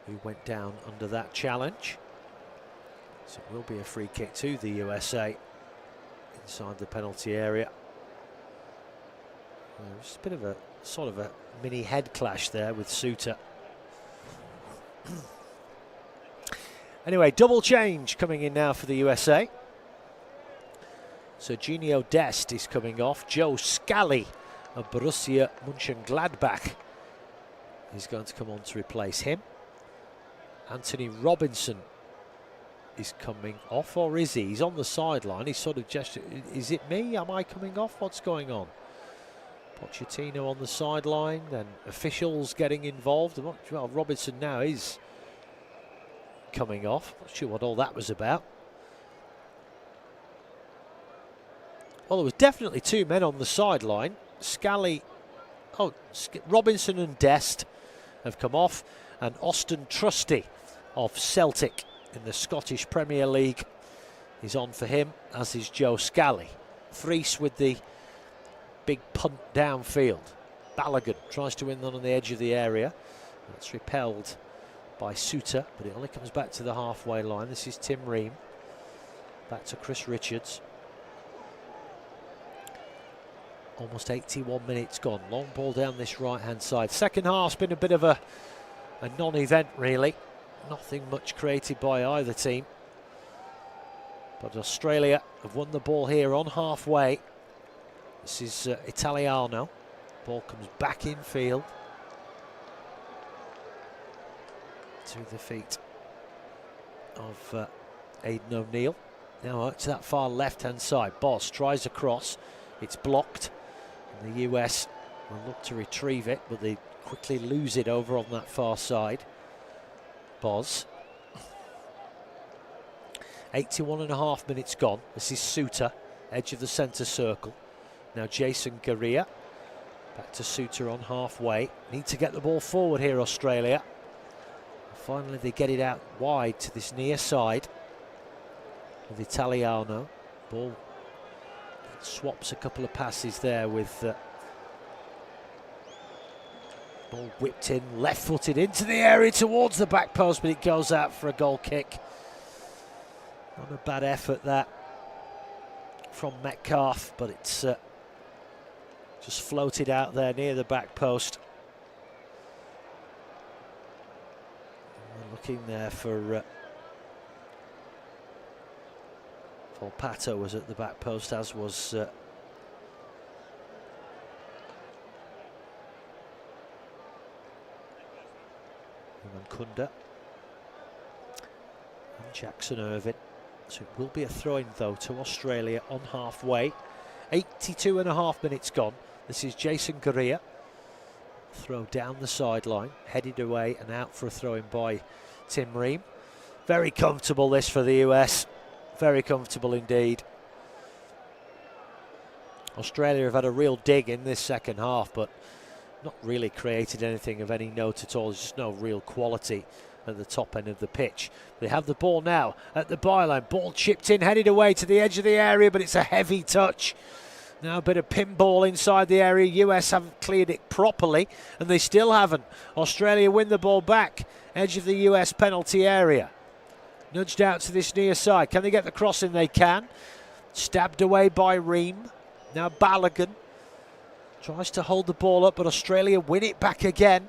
who went down under that challenge. So it will be a free kick to the USA. inside the penalty area. Just a bit of a sort of a mini head clash there with Suter. Anyway, double change coming in now for the USA. Serginho Dest is coming off. Joe Scally of Borussia Mönchengladbach is going to come on to replace him. Anthony Robinson is coming off, or is he? He's on the sideline. He's sort of gestured. Is it me? Am I coming off? What's going on? Pochettino on the sideline, then officials getting involved. Well, Robinson now is coming off. Not sure what all that was about. Well, there was definitely two men on the sideline. Robinson and Dest have come off, and Austin Trusty of Celtic in the Scottish Premier League is on for him, as is Joe Scally. Threes with the big punt downfield. Balogun tries to win that on the edge of the area. That's repelled by Suter, but it only comes back to the halfway line. This is Tim Ream. Back to Chris Richards. Almost 81 minutes gone. Long ball down this right-hand side. Second half's been a bit of a non-event, really. Nothing much created by either team. But Australia have won the ball here on halfway. This is Italiano. Ball comes back in field. To the feet of Aidan O'Neill. Now out to that far left-hand side. Boss tries a cross. It's blocked. And the US will look to retrieve it, but they quickly lose it over on that far side. Boz. 81.5 minutes gone. This is Suter, edge of the centre circle. Now Jason Garcia. Back to Suter on halfway. Need to get the ball forward here, Australia. Finally they get it out wide to this near side with Italiano. Ball swaps a couple of passes there with ball whipped in, left-footed into the area towards the back post, but it goes out for a goal kick. Not a bad effort that from Metcalf, but it's just floated out there near the back post. Looking there for Pato was at the back post, as was Kunda and Jackson Irvine. So it will be a throw-in though to Australia on halfway. 82.5 minutes gone. This is Jason Garcia. Throw down the sideline, headed away and out for a throw-in by Tim Ream. Very comfortable this for the US. Very comfortable indeed. Australia have had a real dig in this second half, but not really created anything of any note at all. There's just no real quality at the top end of the pitch. They have the ball now at the byline. Ball chipped in, headed away to the edge of the area, but it's a heavy touch. Now a bit of pinball inside the area. US haven't cleared it properly, and they still haven't. Australia win the ball back. Edge of the US penalty area. Nudged out to this near side. Can they get the cross in? They can. Stabbed away by Ream. Now Balogun tries to hold the ball up, but Australia win it back again.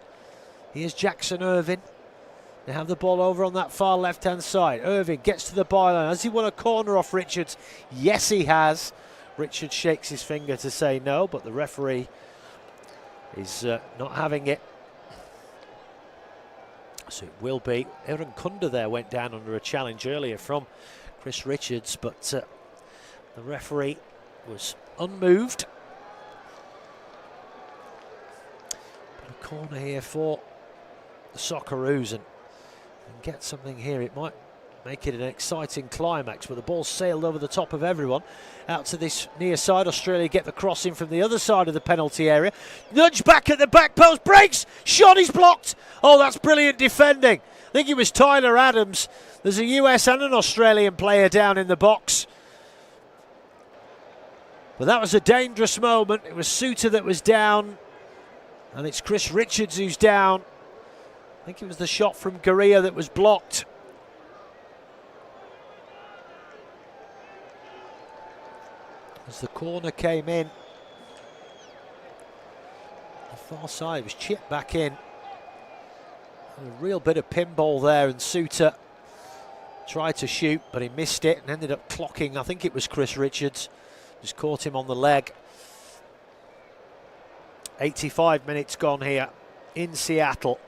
Here's Jackson Irvine. They have the ball over on that far left-hand side. Irvine gets to the byline. Has he won a corner off Richards? Yes, he has. Richards shakes his finger to say no, but the referee is not having it. So it will be. Aaron Kunda there went down under a challenge earlier from Chris Richards, but the referee was unmoved. But a corner here for the Socceroos, and get something here. It might make it an exciting climax, but the ball sailed over the top of everyone. Out to this near side. Australia get the cross in from the other side of the penalty area. Nudge back at the back post. Breaks. Shot is blocked. Oh, that's brilliant defending. I think it was Tyler Adams. There's a US and an Australian player down in the box. But that was a dangerous moment. It was Suter that was down, and it's Chris Richards who's down. I think it was the shot from Garcia that was blocked. as the corner came in. The far side was chipped back in. And a real bit of pinball there, and Suter tried to shoot, but he missed it and ended up clocking. I think it was Chris Richards. Just caught him on the leg. 85 minutes gone here in Seattle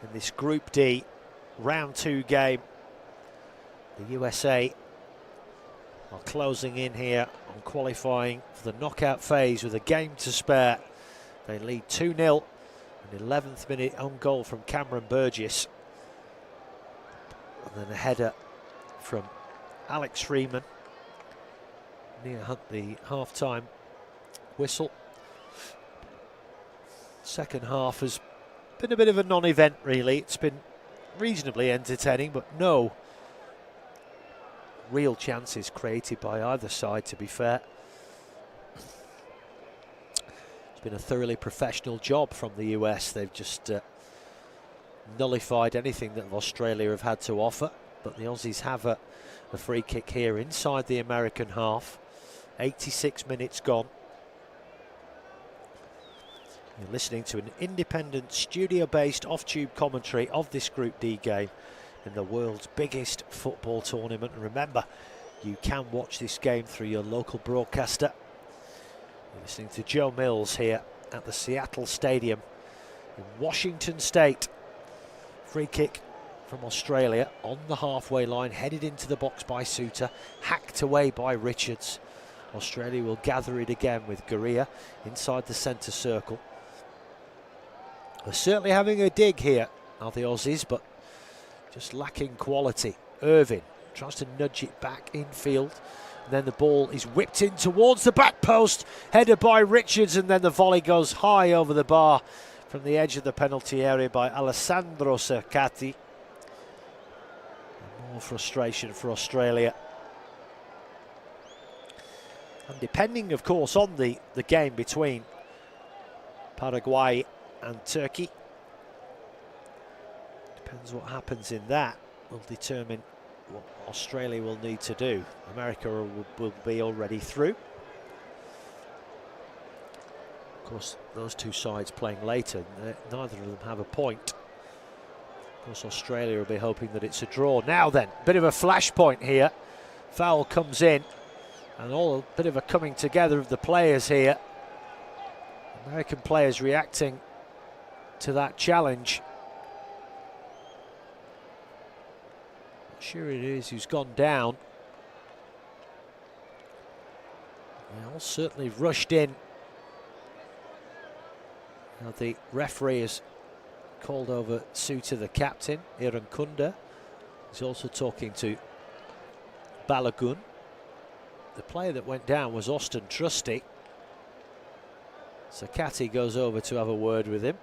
in this Group D round 2 game. The USA are closing in here on qualifying for the knockout phase with a game to spare. They lead 2-0. An 11th minute own goal from Cameron Burgess. And then a header from Alex Freeman near the half-time whistle. Second half has been a bit of a non-event, really. It's been reasonably entertaining, but no real chances created by either side, to be fair. It's been a thoroughly professional job from the US. They've just nullified anything that Australia have had to offer, but the Aussies have a free kick here inside the American half. 86 minutes gone. You're listening to an independent, studio-based off-tube commentary of this Group D game in the world's biggest football tournament. And remember, you can watch this game through your local broadcaster. You're listening to Joe Mills here at the Seattle Stadium in Washington State. Free kick from Australia on the halfway line, headed into the box by Suter, hacked away by Richards. Australia will gather it again with Gurria inside the centre circle. They're certainly having a dig here, are the Aussies, but just lacking quality. Irvin tries to nudge it back infield, and then the ball is whipped in towards the back post, headed by Richards, and then the volley goes high over the bar from the edge of the penalty area by Alessandro Cercati. More frustration for Australia. And depending, of course, on the game between Paraguay and Turkey, depends what happens in that, will determine what Australia will need to do. America will be already through. Of course, those two sides playing later, neither of them have a point. Of course, Australia will be hoping that it's a draw. Now then, bit of a flashpoint here. Foul comes in, and all a bit of a coming together of the players here. American players reacting to that challenge. Not sure it is who's gone down. They all certainly rushed in. Now the referee has called over Suter, the captain, Irankunda. He's also talking to Balogun. The player that went down was Austin Trusty. Cercati goes over to have a word with him.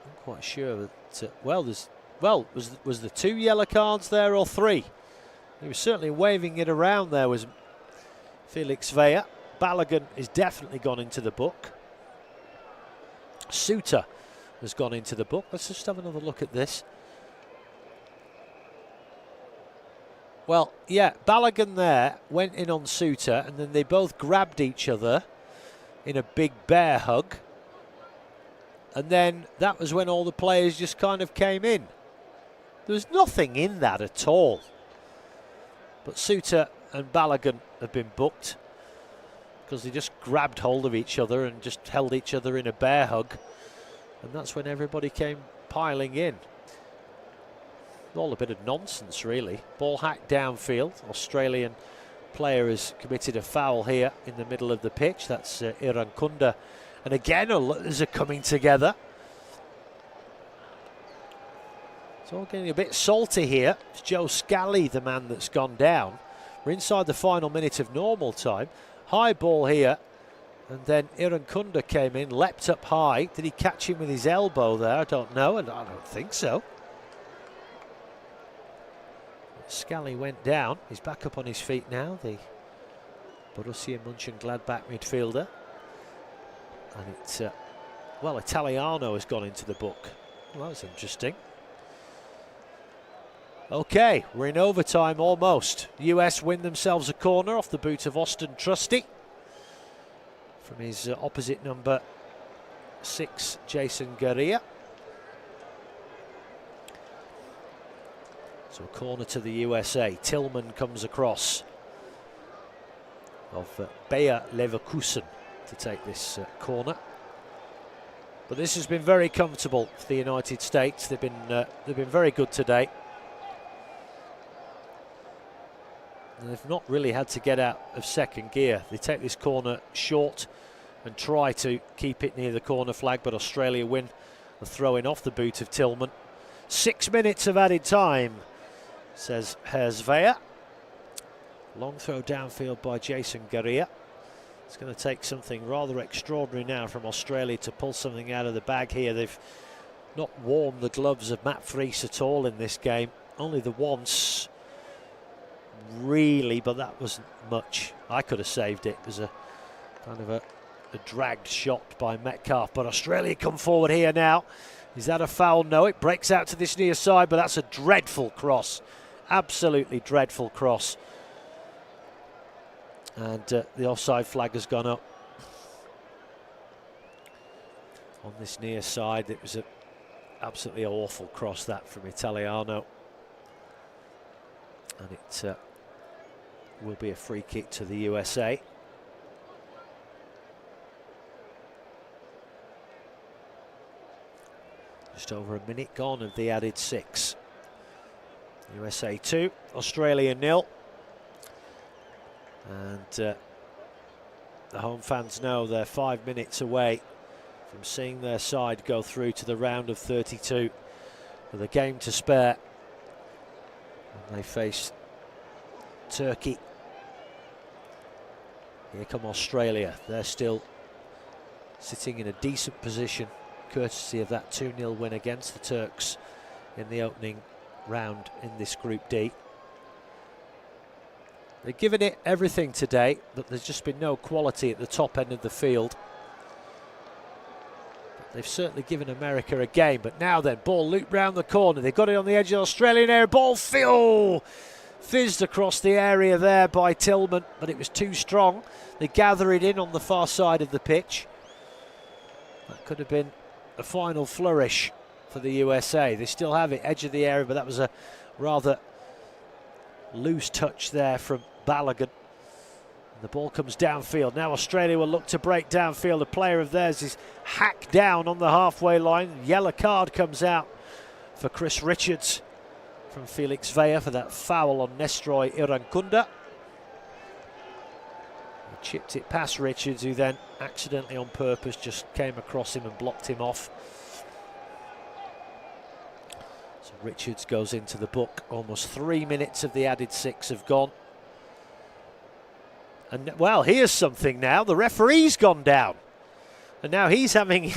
I'm quite sure that was there 2 yellow cards there or 3? He was certainly waving it around. There was Felix Vea. Balogun is definitely gone into the book. Suter has gone into the book. Let's just have another look at this. Well, yeah, Balogun there went in on Suter, and then they both grabbed each other in a big bear hug. And then that was when all the players just kind of came in. There was nothing in that at all. But Suter and Balogun have been booked because they just grabbed hold of each other and just held each other in a bear hug. And that's when everybody came piling in. All a bit of nonsense, really. Ball hacked downfield. Australian player has committed a foul here in the middle of the pitch. That's Irankunda. And again, there's a coming together. It's all getting a bit salty here. It's Joe Scally, the man that's gone down. We're inside the final minute of normal time. High ball here. And then Irankunda came in, leapt up high. Did he catch him with his elbow there? I don't know, and I don't think so. Scally went down. He's back up on his feet now, the Borussia Mönchengladbach midfielder. And it's, well, Italiano has gone into the book. Well, that's interesting. Okay, we're in overtime almost. US win themselves a corner off the boot of Austin Trusty from his opposite number 6, Jason Garcia. So a corner to the USA. Tillman comes across of Bayer Leverkusen to take this corner. But this has been very comfortable for the United States. They've been very good today. And they've not really had to get out of second gear. They take this corner short and try to keep it near the corner flag, but Australia win the throw-in off the boot of Tillman. 6 minutes of added time, says Herzveya. Long throw downfield by Jason Garcia. It's going to take something rather extraordinary now from Australia to pull something out of the bag here. They've not warmed the gloves of Matt Friese at all in this game. Only the once, really, but that wasn't much. I could have saved it. It was a kind of a dragged shot by Metcalf, but Australia come forward here now. Is that a foul? No, it breaks out to this near side, but that's a dreadful cross. Absolutely dreadful cross. And the offside flag has gone up. On this near side, it was an absolutely awful cross, that, from Italiano. And it will be a free kick to the USA. Just over a minute gone of the added 6. USA 2, Australia 0. And the home fans know they're 5 minutes away from seeing their side go through to the round of 32 with a game to spare. And they face Turkey. Here come Australia. They're still sitting in a decent position, courtesy of that 2-0 win against the Turks in the opening round in this Group D. They've given it everything today, but there's just been no quality at the top end of the field. But they've certainly given America a game. But now then, ball looped round the corner. They've got it on the edge of the Australian area. Ball fizzed across the area there by Tillman, but it was too strong. They gather it in on the far side of the pitch. That could have been a final flourish for the USA. They still have it, edge of the area, but that was a rather loose touch there from Balogun. The ball comes downfield. Now Australia will look to break downfield. A player of theirs is hacked down on the halfway line. Yellow card comes out for Chris Richards from Felix Vea for that foul on Nestroy Irankunda. He chipped it past Richards, who then accidentally on purpose just came across him and blocked him off. So Richards goes into the book. Almost 3 minutes of the added 6 have gone. And well, here's something now. The referee's gone down. And now he's having...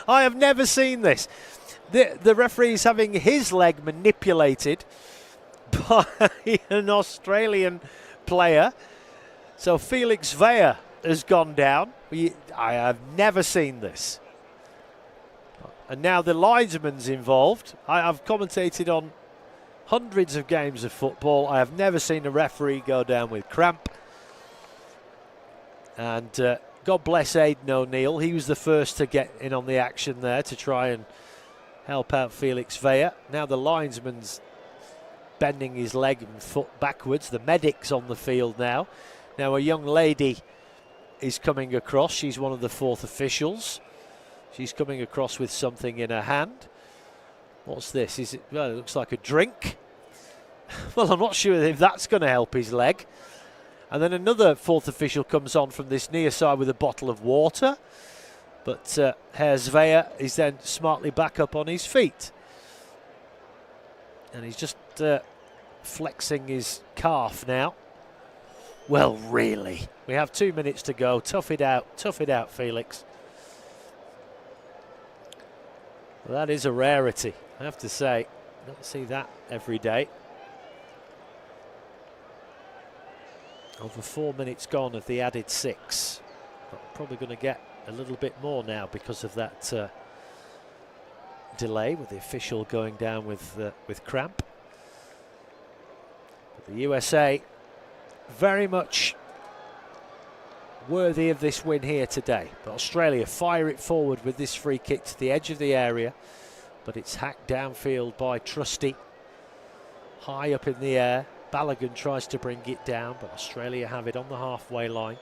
I have never seen this. The referee's having his leg manipulated by an Australian player. So Felix Vea has gone down. I have never seen this. And now the linesman's involved. I've commentated on hundreds of games of football. I have never seen a referee go down with cramp. And God bless Aidan O'Neill. He was the first to get in on the action there to try and help out Felix Vea. Now the linesman's bending his leg and foot backwards. The medic's on the field now. Now a young lady is coming across. She's one of the fourth officials. She's coming across with something in her hand. What's this? Is it? Well, it looks like a drink. Well, I'm not sure if that's going to help his leg. And then another fourth official comes on from this near side with a bottle of water. But Herzveya is then smartly back up on his feet. And he's just flexing his calf now. Well, really? We have 2 minutes to go. Tough it out, Felix. Well, that is a rarity, I have to say. Don't see that every day. Over 4 minutes gone of the added 6. But probably going to get a little bit more now because of that delay with the official going down with cramp. The USA very much worthy of this win here today. But Australia fire it forward with this free kick to the edge of the area. But it's hacked downfield by Trusty. High up in the air. Balogun tries to bring it down, but Australia have it on the halfway line.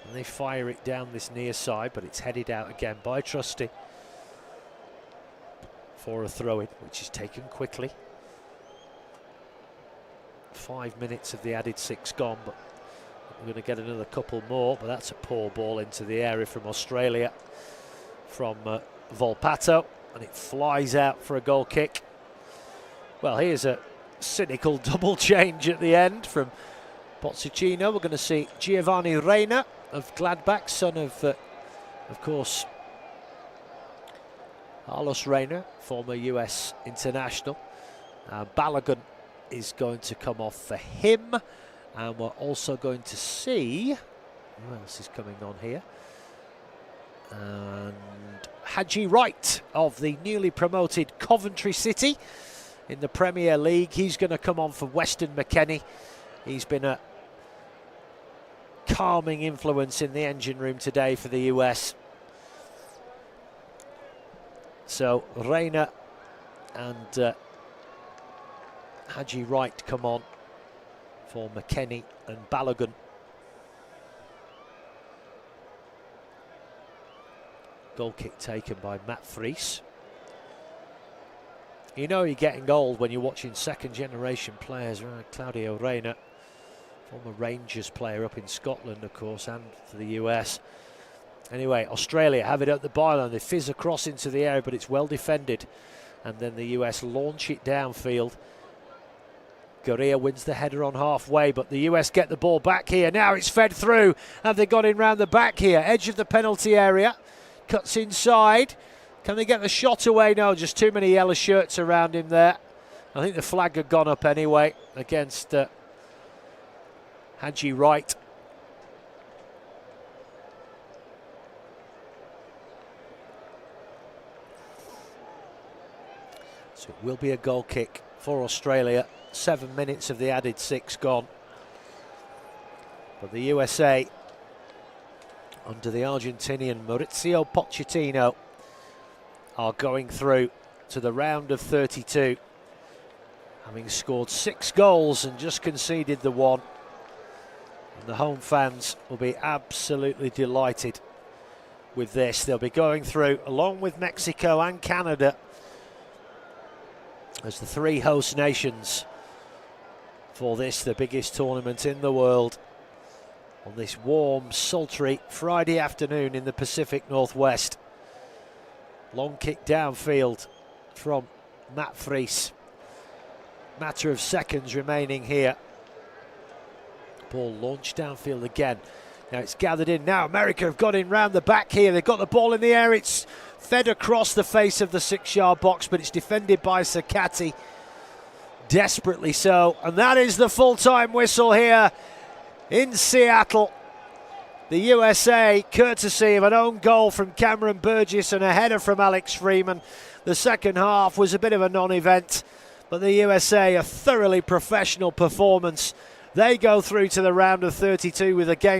And they fire it down this near side, but it's headed out again by Trusty for a throw-in, which is taken quickly. 5 minutes of the added 6 gone, but we're going to get another couple more. But that's a poor ball into the area from Australia, from Volpato, and it flies out for a goal kick. Well, here's a cynical double change at the end from Pochettino. We're going to see Giovanni Reina of Gladbach, son of course, Carlos Reina, former US international. Balogun is going to come off for him, and we're also going to see who else is coming on here. And Haji Wright of the newly promoted Coventry City in the Premier League. He's going to come on for Weston McKennie. He's been a calming influence in the engine room today for the US. So Reina and Haji Wright come on for McKennie and Balogun. Goal kick taken by Matt Fries. You know you're getting old when you're watching second generation players. Claudio Reina, former Rangers player up in Scotland, of course, and for the US. Anyway, Australia have it at the byline. They fizz across into the area, but it's well defended. And then the US launch it downfield. Gurria wins the header on halfway, but the US get the ball back here. Now it's fed through, and they got in round the back here. Edge of the penalty area. Cuts inside. Can they get the shot away? No, just too many yellow shirts around him there. I think the flag had gone up anyway against Haji Wright. So it will be a goal kick for Australia. 7 minutes of the added 6 gone. But the USA, under the Argentinian Mauricio Pochettino, are going through to the round of 32, having scored 6 goals and just conceded the 1. And the home fans will be absolutely delighted with this. They'll be going through, along with Mexico and Canada, as the 3 host nations for this, the biggest tournament in the world, on this warm, sultry Friday afternoon in the Pacific Northwest. Long kick downfield from Matt Fries. Matter of seconds remaining here. Ball launched downfield again. Now it's gathered in. Now America have got in round the back here. They've got the ball in the air. It's fed across the face of the 6-yard box, but it's defended by Sakati. Desperately so. And that is the full-time whistle here in Seattle. The USA, courtesy of an own goal from Cameron Burgess and a header from Alex Freeman. The second half was a bit of a non-event, but the USA, a thoroughly professional performance. They go through to the round of 32 with a game